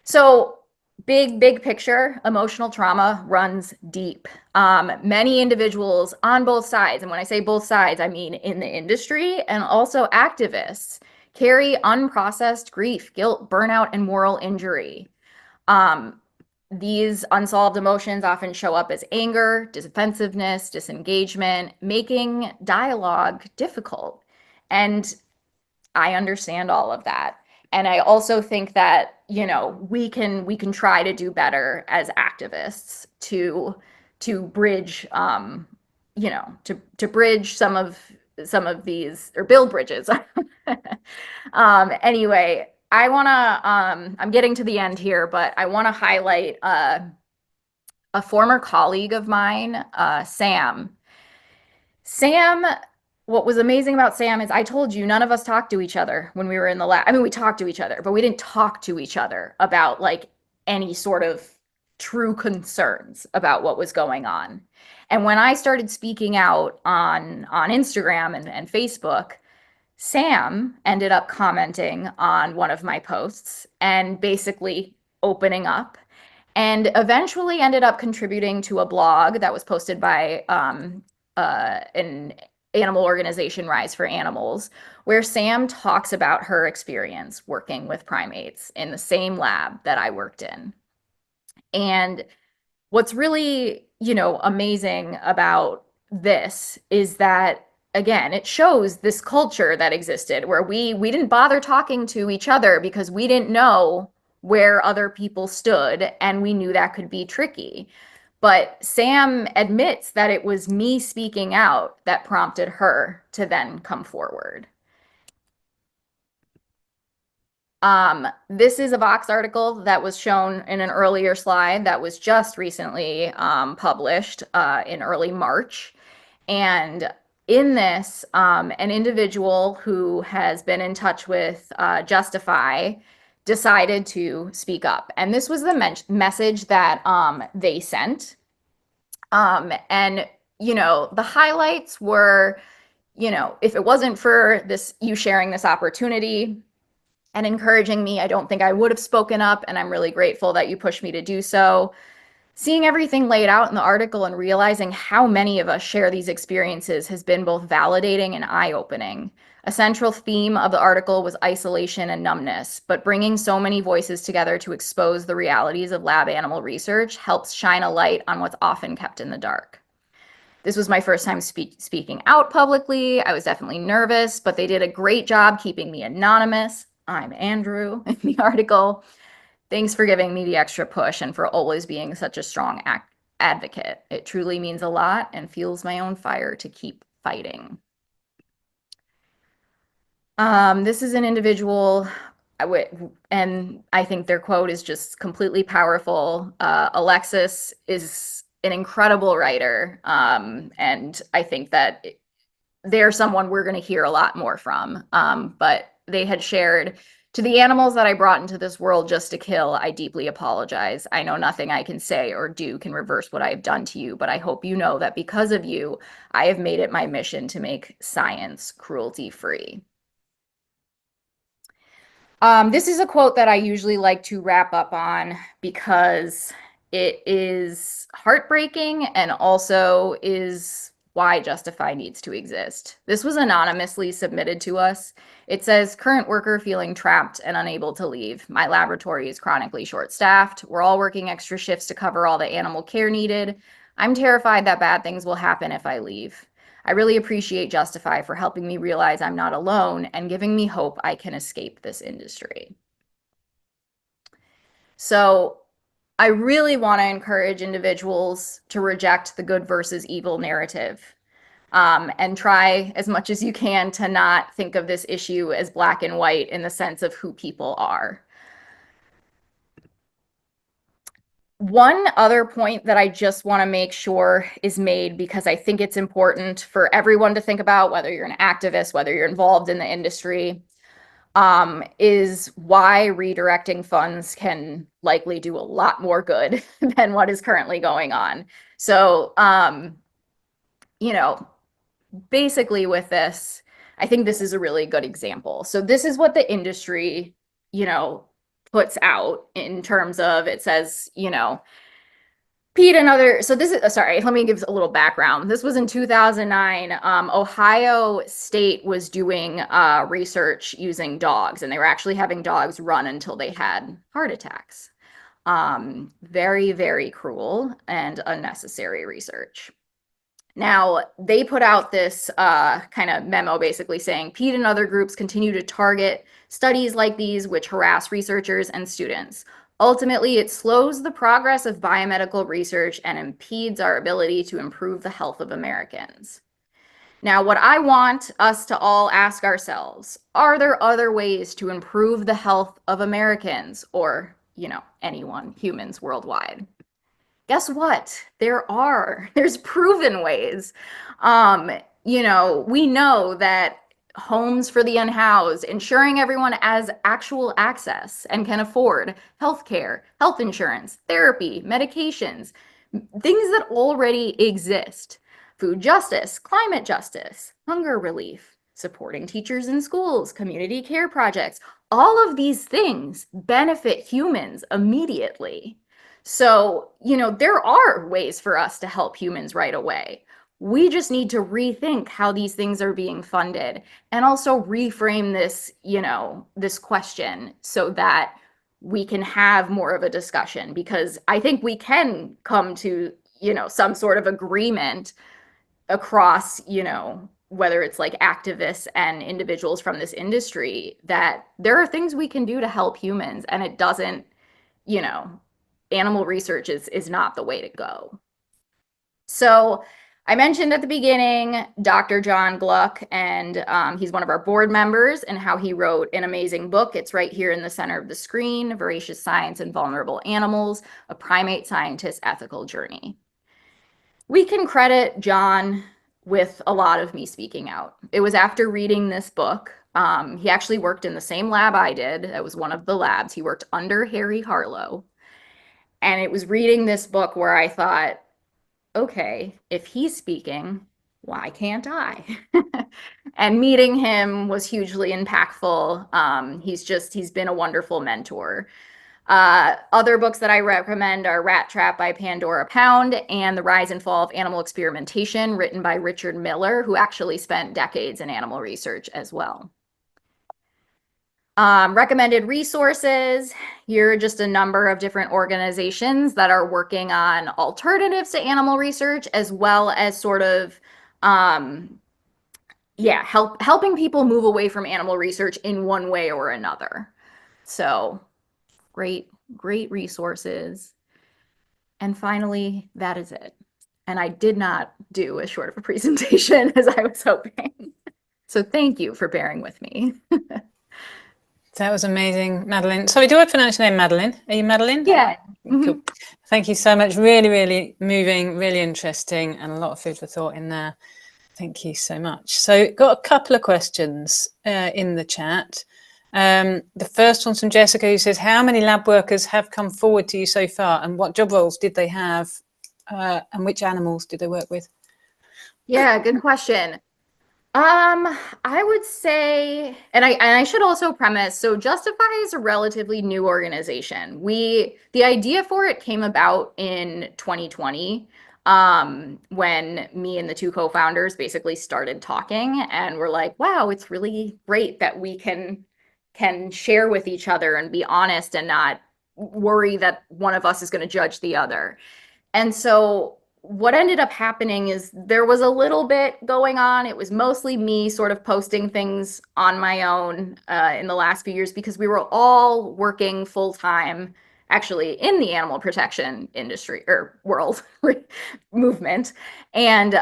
So big picture, emotional trauma runs deep. Many individuals on both sides, and when I say both sides, I mean in the industry and also activists, carry unprocessed grief, guilt, burnout, and moral injury. These unsolved emotions often show up as anger, defensiveness, disengagement, making dialogue difficult. And I understand all of that. And I also think that, we can try to do better as activists to bridge, to bridge some of these, or build bridges. Anyway, I want to, I'm getting to the end here, but I want to highlight a former colleague of mine, Sam. Sam, what was amazing about Sam is I told you none of us talked to each other when we were in the lab. I mean, we talked to each other, but we didn't talk to each other about any sort of true concerns about what was going on. And when I started speaking out on Instagram and Facebook, Sam ended up commenting on one of my posts and basically opening up, and eventually ended up contributing to a blog that was posted by an animal organization, Rise for Animals, where Sam talks about her experience working with primates in the same lab that I worked in. And what's really, amazing about this is that, again, it shows this culture that existed where we didn't bother talking to each other because we didn't know where other people stood, and we knew that could be tricky. But Sam admits that it was me speaking out that prompted her to then come forward. This is a Vox article that was shown in an earlier slide that was just recently published in early March. And in this, an individual who has been in touch with Justify decided to speak up. And this was the message that they sent. And, the highlights were, if it wasn't for you sharing this opportunity and encouraging me, I don't think I would have spoken up. And I'm really grateful that you pushed me to do so. Seeing everything laid out in the article and realizing how many of us share these experiences has been both validating and eye-opening. A central theme of the article was isolation and numbness, but bringing so many voices together to expose the realities of lab animal research helps shine a light on what's often kept in the dark. This was my first time speaking out publicly. I was definitely nervous, but they did a great job keeping me anonymous. I'm Andrew in the article. Thanks for giving me the extra push and for always being such a strong advocate. It truly means a lot and fuels my own fire to keep fighting. This is an individual, and I think their quote is just completely powerful. Alexis is an incredible writer, and I think that they're someone we're going to hear a lot more from. But they had shared, "To the animals that I brought into this world just to kill, I deeply apologize. I know nothing I can say or do can reverse what I have done to you, but I hope you know that because of you, I have made it my mission to make science cruelty-free." This is a quote that I usually like to wrap up on because it is heartbreaking and also is why Justify needs to exist. This was anonymously submitted to us. It says, "Current worker feeling trapped and unable to leave. My laboratory is chronically short-staffed. We're all working extra shifts to cover all the animal care needed. I'm terrified that bad things will happen if I leave. I really appreciate Justify for helping me realize I'm not alone and giving me hope I can escape this industry." So I really want to encourage individuals to reject the good versus evil narrative, and try as much as you can to not think of this issue as black and white in the sense of who people are. One other point that I just want to make sure is made, because I think it's important for everyone to think about, whether you're an activist, whether you're involved in the industry, is why redirecting funds can likely do a lot more good than what is currently going on. So, you know, basically with this, I think this is a really good example. So this is what the industry, puts out in terms of, it says, Pete and other, so this is, sorry, let me give a little background. This was in 2009. Ohio State was doing research using dogs, and they were actually having dogs run until they had heart attacks. Very, very cruel and unnecessary research. Now, they put out this kind of memo basically saying, "Pete and other groups continue to target studies like these which harass researchers and students. Ultimately, it slows the progress of biomedical research and impedes our ability to improve the health of Americans." Now, what I want us to all ask ourselves, are there other ways to improve the health of Americans or, anyone, humans worldwide? Guess what? There's proven ways. We know that homes for the unhoused, ensuring everyone has actual access and can afford healthcare, health insurance, therapy, medications, things that already exist. Food justice, climate justice, hunger relief, supporting teachers in schools, community care projects. All of these things benefit humans immediately. So, there are ways for us to help humans right away. We just need to rethink how these things are being funded and also reframe this, this question so that we can have more of a discussion, because I think we can come to, some sort of agreement across, whether it's like activists and individuals from this industry, that there are things we can do to help humans, and it doesn't, animal research is not the way to go. So I mentioned at the beginning Dr. John Gluck, and he's one of our board members, and how he wrote an amazing book. It's right here in the center of the screen, "Voracious Science and Vulnerable Animals, A Primate Scientist's Ethical Journey." We can credit John with a lot of me speaking out. It was after reading this book. He actually worked in the same lab I did. It was one of the labs. He worked under Harry Harlow. And it was reading this book where I thought, okay, if he's speaking, why can't I? And meeting him was hugely impactful. He's been a wonderful mentor. Other books that I recommend are Rat Trap by Pandora Pound and The Rise and Fall of Animal Experimentation, written by Richard Miller, who actually spent decades in animal research as well. Recommended resources. Here are just a number of different organizations that are working on alternatives to animal research, as well as sort of, helping people move away from animal research in one way or another. So great resources. And finally, that is it. And I did not do as short of a presentation as I was hoping. So thank you for bearing with me. That was amazing, Madeline. Sorry, do I pronounce your name Madeline? Are you Madeline? Yeah. Cool. Thank you so much. Really, really moving, really interesting, and a lot of food for thought in there. Thank you so much. So got a couple of questions in the chat. The first one's from Jessica, who says, how many lab workers have come forward to you so far, and what job roles did they have, and which animals did they work with? Yeah, good question. I would say, and I should also premise, so Justify is a relatively new organization. The idea for it came about in 2020, when me and the two co-founders basically started talking, and we're like, wow, it's really great that we can share with each other and be honest and not worry that one of us is going to judge the other. And so what ended up happening is there was a little bit going on. It was mostly me sort of posting things on my own in the last few years, because we were all working full time actually in the animal protection industry or world movement. And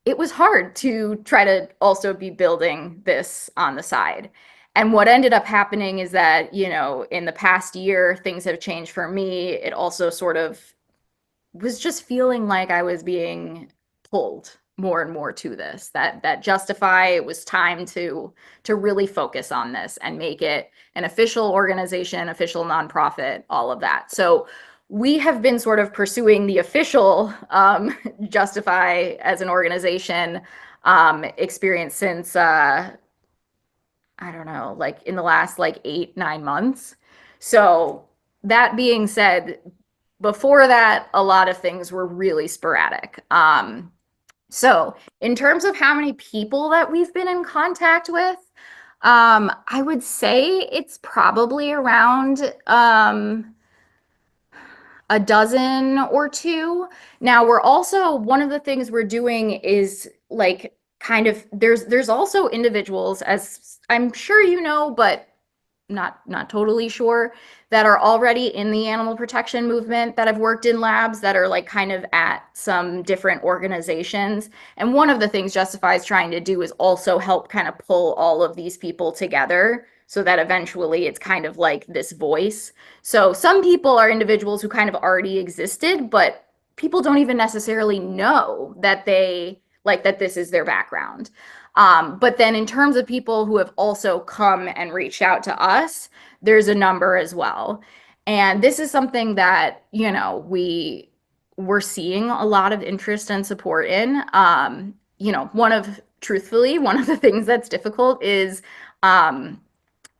it was hard to try to also be building this on the side. And what ended up happening is that, in the past year, things have changed for me. It also sort of was just feeling like I was being pulled more and more to this, that Justify, it was time to really focus on this and make it an official organization, official nonprofit, all of that. So we have been sort of pursuing the official Justify as an organization experience since, I don't know, like in the last 8-9 months. So that being said, before that, a lot of things were really sporadic. So in terms of how many people that we've been in contact with, I would say it's probably around a dozen or two. Now, we're also, one of the things we're doing is there's also individuals, as I'm sure you know, but not totally sure, that are already in the animal protection movement that have worked in labs that are kind of at some different organizations. And one of the things Justify is trying to do is also help kind of pull all of these people together so that eventually it's kind of like this voice. So some people are individuals who kind of already existed, but people don't even necessarily know that that this is their background. But then in terms of people who have also come and reached out to us, there's a number as well. And this is something that, we're seeing a lot of interest and support in. Truthfully, one of the things that's difficult is, I'm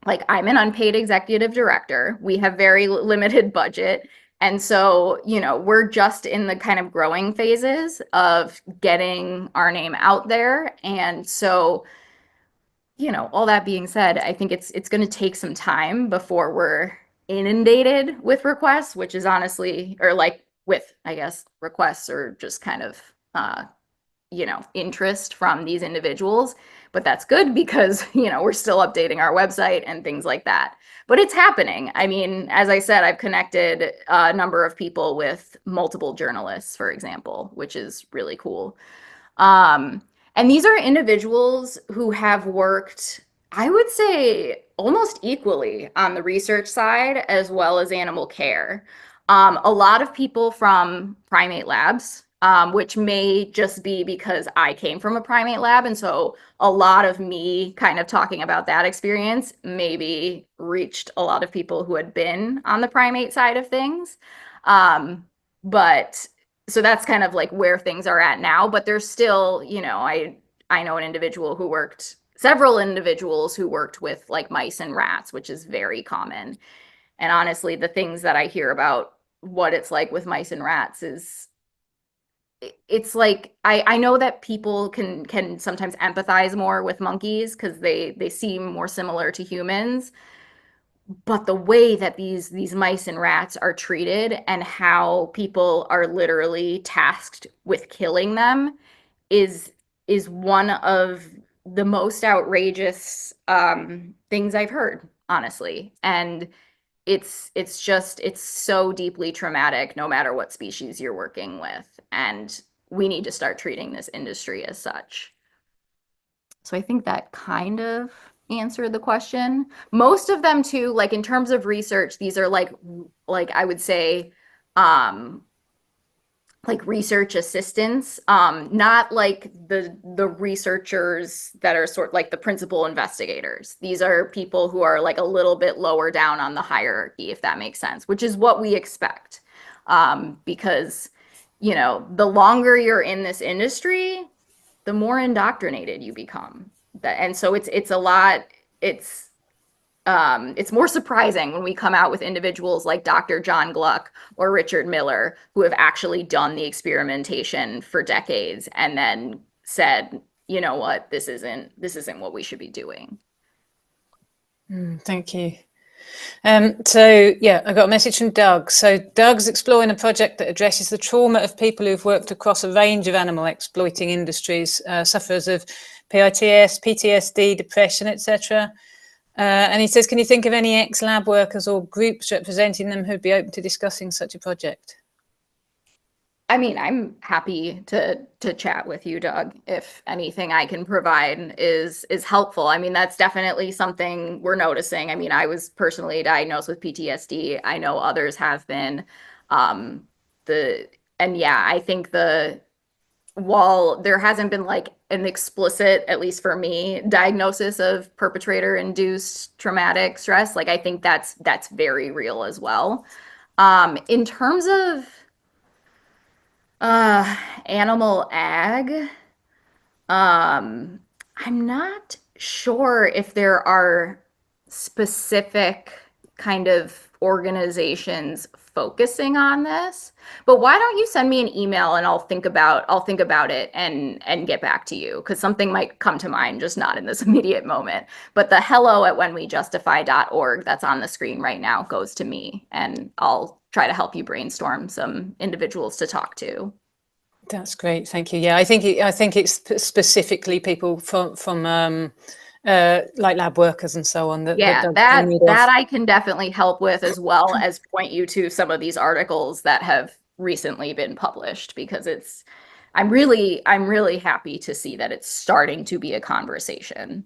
an unpaid executive director. We have very limited budget. And so, we're just in the kind of growing phases of getting our name out there. And so, all that being said, I think it's going to take some time before we're inundated with requests, which is honestly, or with, I guess, requests or just kind of, interest from these individuals. But that's good because, we're still updating our website and things like that. But it's happening. I mean, as I said, I've connected a number of people with multiple journalists, for example, which is really cool. And these are individuals who have worked, I would say, almost equally on the research side as well as animal care. A lot of people from primate labs, which may just be because I came from a primate lab. And so a lot of me kind of talking about that experience maybe reached a lot of people who had been on the primate side of things. But so that's kind of where things are at now. But there's still, I know several individuals who worked with mice and rats, which is very common. And honestly, the things that I hear about what it's like with mice and rats is, it's like, I know that people can sometimes empathize more with monkeys because they seem more similar to humans, but the way that these mice and rats are treated and how people are literally tasked with killing them is one of the most outrageous things I've heard, honestly. And it's so deeply traumatic no matter what species you're working with, and we need to start treating this industry as such. So I think that kind of answered the question. Most of them too, like in terms of research, these are like I would say like research assistants, not like the researchers that are sort of like the principal investigators. These are people who are like a little bit lower down on the hierarchy, if that makes sense, which is what we expect. Because, you know, the longer you're in this industry, the more indoctrinated you become. And so it's a lot, it's more surprising when we come out with individuals like Dr. John Gluck or Richard Miller, who have actually done the experimentation for decades and then said, you know what, this isn't what we should be doing. Thank you. So yeah, I got a message from Doug. So Doug's exploring a project that addresses the trauma of people who've worked across a range of animal exploiting industries, sufferers of PITS, PTSD, depression, etc. And he says, can you think of any ex-lab workers or groups representing them who'd be open to discussing such a project? I mean, I'm happy to chat with you, Doug, if anything I can provide is helpful. I mean, that's definitely something we're noticing. I mean, I was personally diagnosed with PTSD. I know others have been. And yeah, I think while there hasn't been like an explicit, at least for me, diagnosis of perpetrator-induced traumatic stress, like I think that's very real as well. In terms of animal ag, I'm not sure if there are specific kind of organizations focusing on this, but why don't you send me an email and I'll think about it and get back to you, because something might come to mind, just not in this immediate moment. But the hello@whenwejustify.org that's on the screen right now goes to me, and I'll try to help you brainstorm some individuals to talk to. That's great, thank you. Yeah, I think it's specifically people from like lab workers and so on. That I can definitely help with, as well as point you to some of these articles that have recently been published, because I'm really happy to see that it's starting to be a conversation.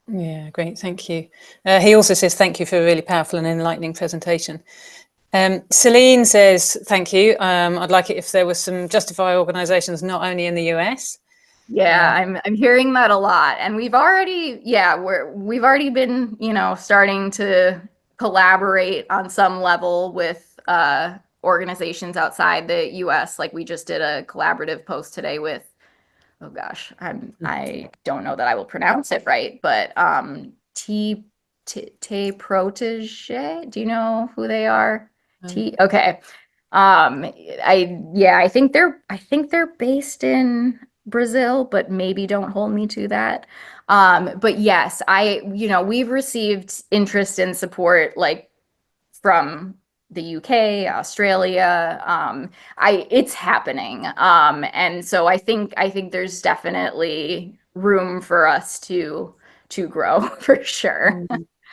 Yeah, great, thank you. He also says thank you for a really powerful and enlightening presentation. Celine says thank you. I'd like it if there was some Justify organizations not only in the US. Yeah, I'm hearing that a lot, and we've already been, you know, starting to collaborate on some level with organizations outside the US. Like we just did a collaborative post today with, oh gosh, I don't know that I will pronounce it right, but Te Protege. Do you know who they are? Okay. I think they're based in Brazil, but maybe don't hold me to that. But yes, we've received interest and support like from the UK, Australia. It's happening. And so I think there's definitely room for us to grow for sure.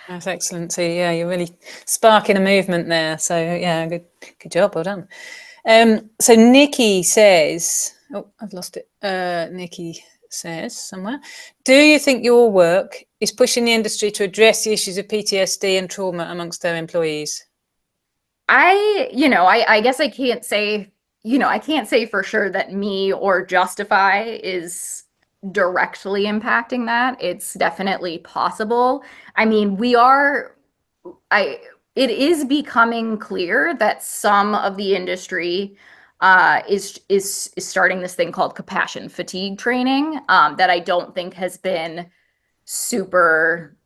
That's excellent. So yeah, you're really sparking a movement there. So yeah, good job, well done. So Nikki says, oh, I've lost it. Nikki says somewhere, do you think your work is pushing the industry to address the issues of PTSD and trauma amongst their employees? I guess I can't say, I can't say for sure that me or Justify is directly impacting that. It's definitely possible. I mean, it is becoming clear that some of the industry is starting this thing called compassion fatigue training, that I don't think has been super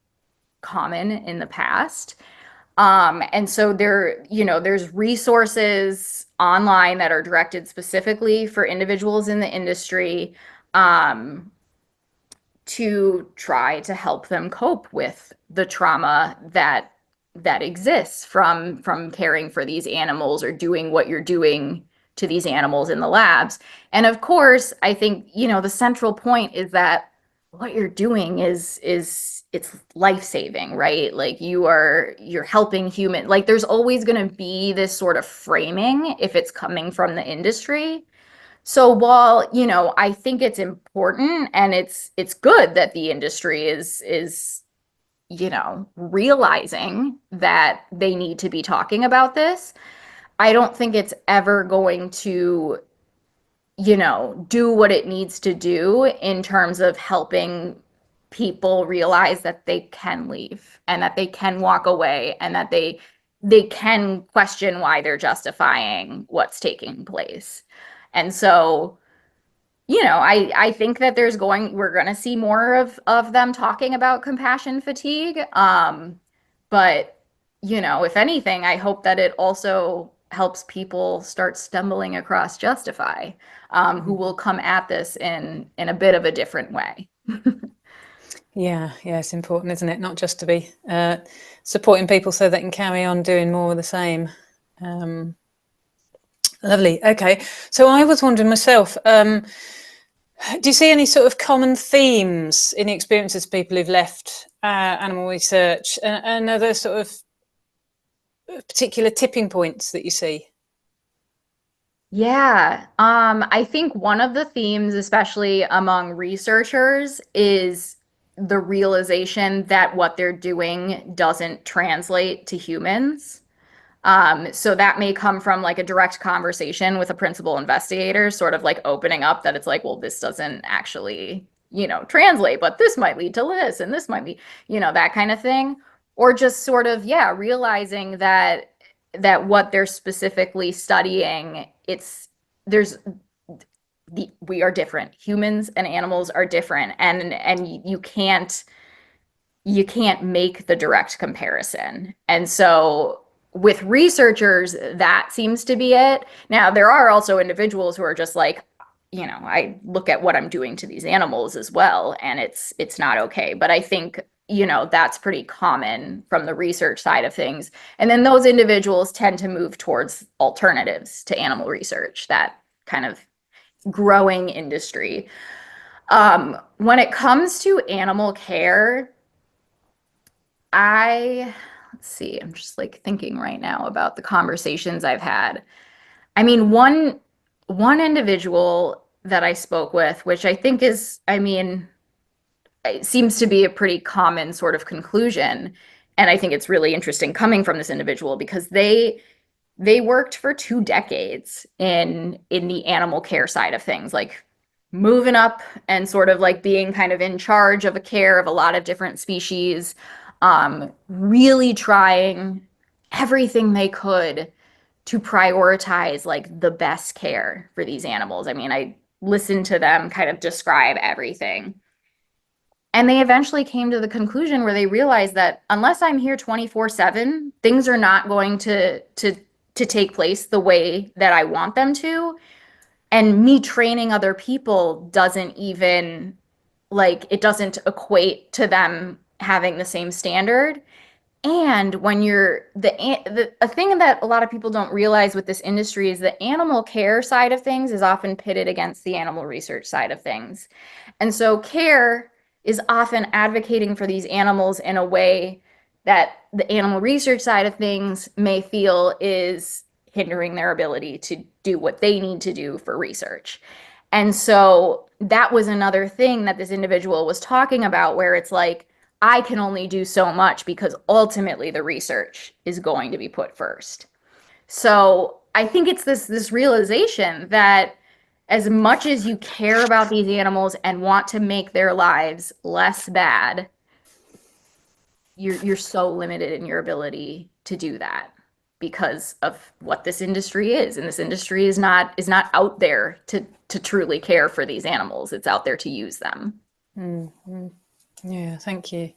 common in the past. And so there's resources online that are directed specifically for individuals in the industry, to try to help them cope with the trauma that exists from caring for these animals or doing what you're doing to these animals in the labs. And of course, I think, the central point is that what you're doing is it's life-saving, right? Like you're helping human, like there's always going to be this sort of framing if it's coming from the industry. So while, I think it's important and it's good that the industry is realizing that they need to be talking about this, I don't think it's ever going to, do what it needs to do in terms of helping people realize that they can leave and that they can walk away and that they can question why they're justifying what's taking place. And so, I think that we're going to see more of them talking about compassion fatigue. But, if anything, I hope that it also helps people start stumbling across Justify, who will come at this in a bit of a different way. Yeah, it's important, isn't it? Not just to be supporting people so they can carry on doing more of the same. Lovely. Okay. So I was wondering myself, do you see any sort of common themes in the experiences of people who've left animal research, and are there sort of particular tipping points that you see? Yeah, I think one of the themes, especially among researchers, is the realization that what they're doing doesn't translate to humans. So that may come from like a direct conversation with a principal investigator, sort of like opening up that it's like, well, this doesn't actually, translate, but this might lead to this, and this might be, that kind of thing. Or just sort of, realizing that what they're specifically studying, we are different. Humans and animals are different, and you can't make the direct comparison. And so with researchers, that seems to be it. Now, there are also individuals who are just like, I look at what I'm doing to these animals as well, and it's not okay. But I think, that's pretty common from the research side of things. And then those individuals tend to move towards alternatives to animal research, that kind of growing industry. When it comes to animal care, let's see, I'm just like thinking right now about the conversations I've had. I mean, one individual that I spoke with, which I think is, it seems to be a pretty common sort of conclusion. And I think it's really interesting coming from this individual because they worked for 2 decades in the animal care side of things, like moving up and sort of like being kind of in charge of a care of a lot of different species, really trying everything they could to prioritize like the best care for these animals. I mean, I listened to them kind of describe everything. And they eventually came to the conclusion where they realized that unless I'm here 24/7, things are not going to take place the way that I want them to. And me training other people doesn't even, like, it doesn't equate to them having the same standard. And when you're a thing that a lot of people don't realize with this industry is the animal care side of things is often pitted against the animal research side of things. And so care is often advocating for these animals in a way that the animal research side of things may feel is hindering their ability to do what they need to do for research. And so that was another thing that this individual was talking about, where it's like, I can only do so much because ultimately the research is going to be put first. So I think it's this realization that as much as you care about these animals and want to make their lives less bad, you're so limited in your ability to do that because of what this industry is. And this industry is not out there to truly care for these animals. It's out there to use them. Mm-hmm. Yeah, thank you.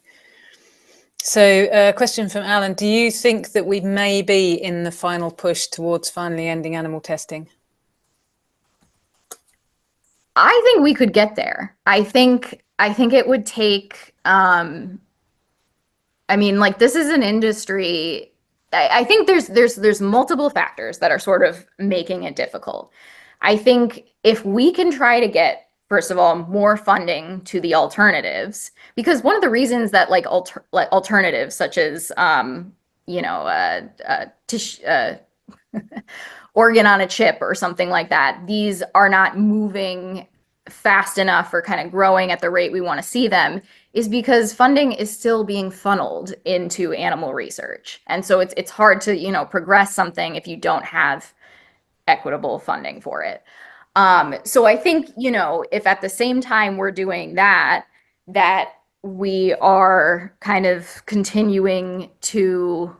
So a question from Alan, do you think that we may be in the final push towards finally ending animal testing? I think we could get there. I think it would take, I mean, like, this is an industry. I think there's multiple factors that are sort of making it difficult. I think if we can try to get, first of all, more funding to the alternatives, because one of the reasons that like alternatives such as you know organ on a chip or something like that, these are not moving fast enough or kind of growing at the rate we want to see them, is because funding is still being funneled into animal research. And so it's hard to, you know, progress something if you don't have equitable funding for it. So I think, you know, if at the same time we're doing that, that we are kind of continuing to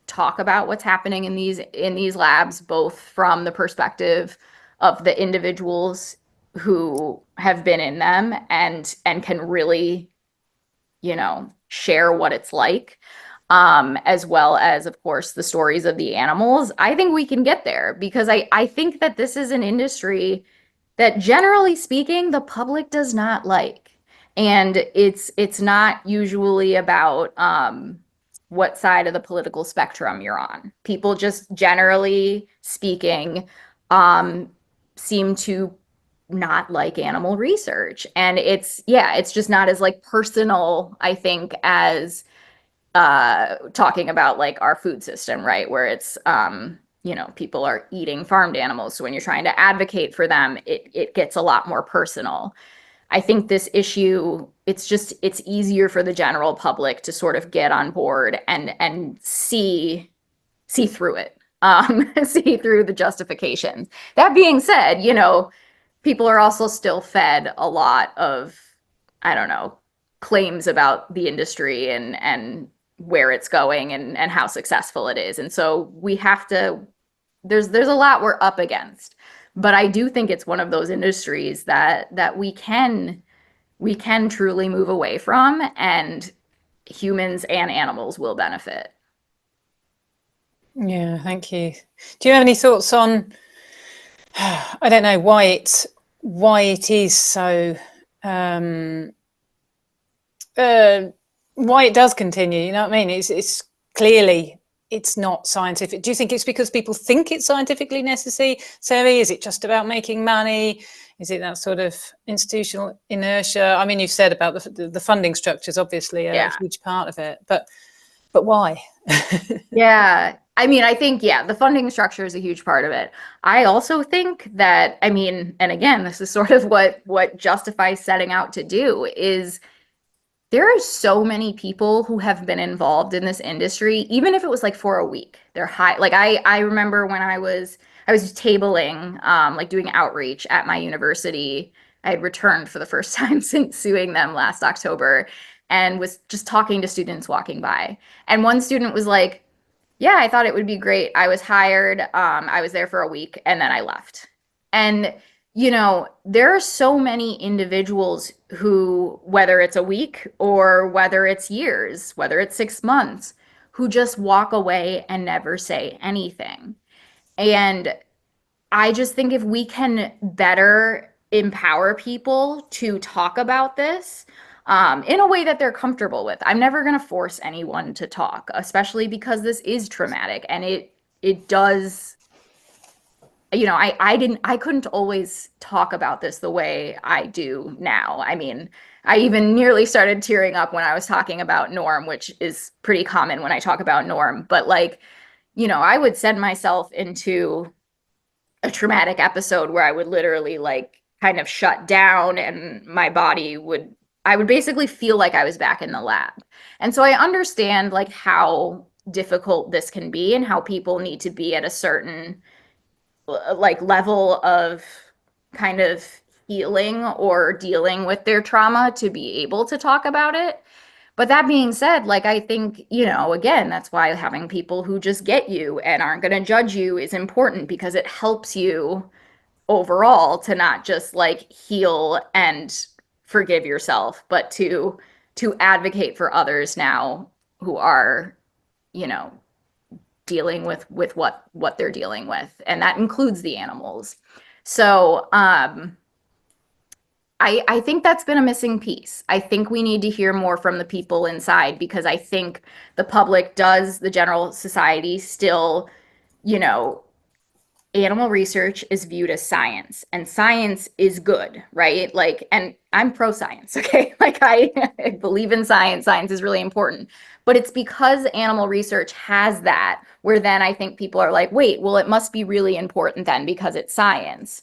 talk about what's happening in these labs, both from the perspective of the individuals who have been in them and can really, you know, share what it's like, as well as, of course, the stories of the animals. I think we can get there, because I think that this is an industry that, generally speaking, the public does not like. And it's not usually about what side of the political spectrum you're on. People, just generally speaking, seem to not like animal research. And it's just not as like personal, I think, as talking about like our food system, right? Where it's you know, people are eating farmed animals. So when you're trying to advocate for them, it gets a lot more personal. I think this issue, it's easier for the general public to sort of get on board and see through it, see through the justifications. That being said, you know, people are also still fed a lot of, I don't know, claims about the industry and where it's going and how successful it is. And so we have to, there's a lot we're up against. But I do think it's one of those industries that we can truly move away from, and humans and animals will benefit. Yeah, thank you. Do you have any thoughts on, I don't know, why it is so, why it does continue? You know what I mean? It's clearly, it's not scientific. Do you think it's because people think it's scientifically necessary? Is it just about making money? Is it that sort of institutional inertia? I mean, you've said about the funding structures, obviously, a huge part of it, but why? Yeah, I mean, I think, the funding structure is a huge part of it. I also think that, I mean, and again, this is sort of what justifies setting out to do, is there are so many people who have been involved in this industry, even if it was like for a week. They're high. Like I remember when I was tabling, like doing outreach at my university. I had returned for the first time since suing them last October, and was just talking to students walking by. And one student was like, yeah, I thought it would be great. I was hired. I was there for a week and then I left. And you know, there are so many individuals who, whether it's a week or whether it's years, whether it's 6 months, who just walk away and never say anything. And I just think if we can better empower people to talk about this in a way that they're comfortable with. I'm never going to force anyone to talk, especially because this is traumatic, and it does. You know, I couldn't always talk about this the way I do now. I mean, I even nearly started tearing up when I was talking about Norm, which is pretty common when I talk about Norm. But like, you know, I would send myself into a traumatic episode where I would literally like kind of shut down, and my body I would basically feel like I was back in the lab. And so I understand like how difficult this can be and how people need to be at a certain like level of kind of healing or dealing with their trauma to be able to talk about it. But that being said, like, I think, you know, again, that's why having people who just get you and aren't going to judge you is important, because it helps you overall to not just like heal and forgive yourself, but to advocate for others now who are, you know, dealing with what they're dealing with, and that includes the animals. So I think that's been a missing piece. I think we need to hear more from the people inside, because I think the public does, the general society still, you know, animal research is viewed as science, and science is good, right? Like, and I'm pro science, okay? Like I believe in science. Science is really important, but it's because animal research has that, where then I think people are like, wait, well, it must be really important then because it's science.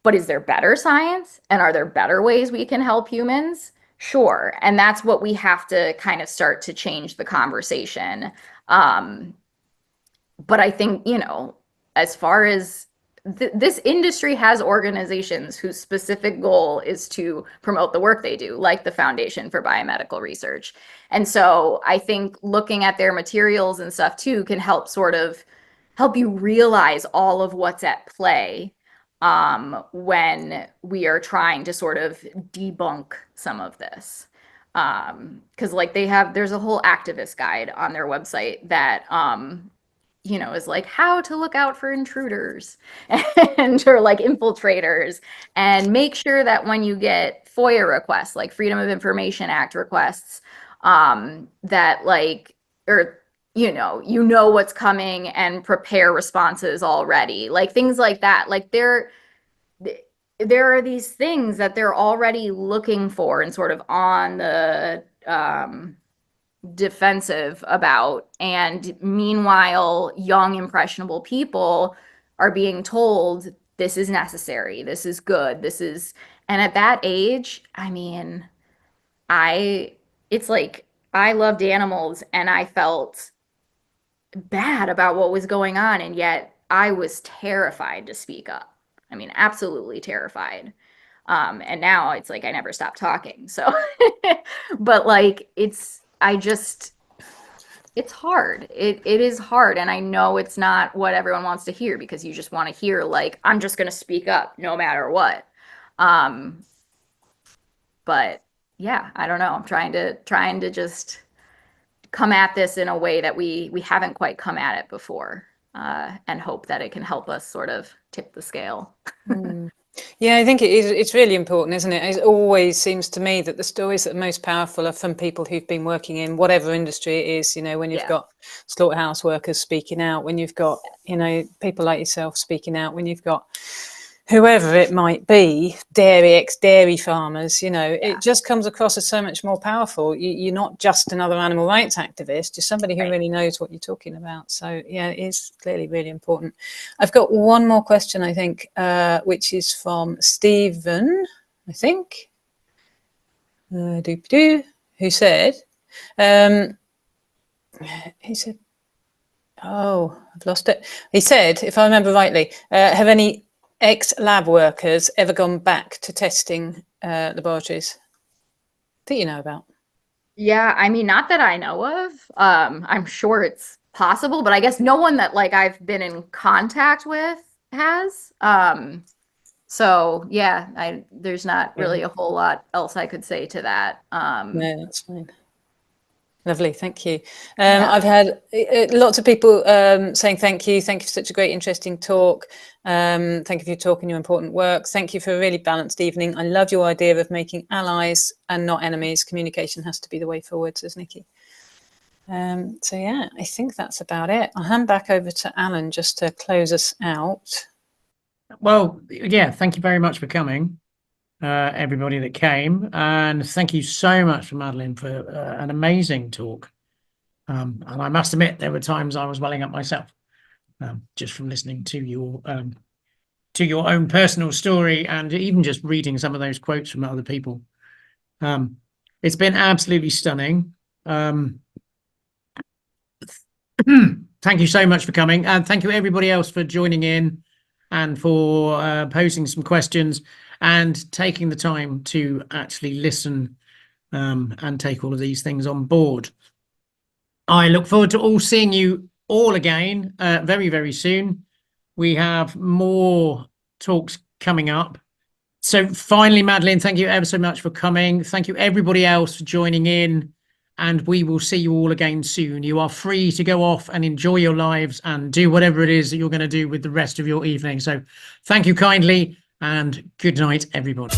But is there better science? And are there better ways we can help humans? Sure. And that's what we have to kind of start to change the conversation. But I think, you know, as far as this industry has organizations whose specific goal is to promote the work they do, like the Foundation for Biomedical Research. And so I think looking at their materials and stuff too can help sort of help you realize all of what's at play when we are trying to sort of debunk some of this. Because like there's a whole activist guide on their website that you know, is like how to look out for intruders and or like infiltrators, and make sure that when you get FOIA requests, like Freedom of Information Act requests, that like, or you know what's coming and prepare responses already, like things like that. Like there are these things that they're already looking for and sort of on the defensive about, and meanwhile young impressionable people are being told this is necessary, this is good, this is, and at that age, I mean, it's like I loved animals and I felt bad about what was going on, and yet I was terrified to speak up. I mean, absolutely terrified. And now it's like I never stop talking. So but like it's hard. It is hard. And I know it's not what everyone wants to hear, because you just want to hear like, I'm just going to speak up no matter what. But yeah, I don't know. I'm trying to just come at this in a way that we haven't quite come at it before, and hope that it can help us sort of tip the scale. Yeah, I think it's really important, isn't it? It always seems to me that the stories that are most powerful are from people who've been working in whatever industry it is, you know, when you've got slaughterhouse workers speaking out, when you've got, you know, people like yourself speaking out, when you've got whoever it might be, ex-dairy farmers, you know, it just comes across as so much more powerful. You're not just another animal rights activist, you're somebody who really knows what you're talking about. So yeah, it is clearly really important. I've got one more question, I think, which is from Stephen, I think, who said, oh, I've lost it. He said, if I remember rightly, have any ex-lab workers ever gone back to testing laboratories that you know about? Yeah, I mean, not that I know of. I'm sure it's possible, but I guess no one that like I've been in contact with has. So yeah, there's not really a whole lot else I could say to that. No, that's fine. Lovely, thank you. I've had lots of people saying thank you for such a great, interesting talk. Thank you for your talk and your important work. Thank you for a really balanced evening. I love your idea of making allies and not enemies. Communication has to be the way forward, says Nikki. So yeah, I think that's about it. I'll hand back over to Alan just to close us out. Well, yeah, thank you very much for coming. Everybody that came, and thank you so much for Madeline for an amazing talk. And I must admit, there were times I was welling up myself, just from listening to your own personal story, and even just reading some of those quotes from other people. It's been absolutely stunning. Thank you so much for coming, and thank you everybody else for joining in and for posing some questions and taking the time to actually listen and take all of these things on board. I look forward to all seeing you all again very, very soon. We have more talks coming up. So finally, Madeline, thank you ever so much for coming. Thank you everybody else for joining in and we will see you all again soon. You are free to go off and enjoy your lives and do whatever it is that you're going to do with the rest of your evening. So thank you kindly, and good night, everybody.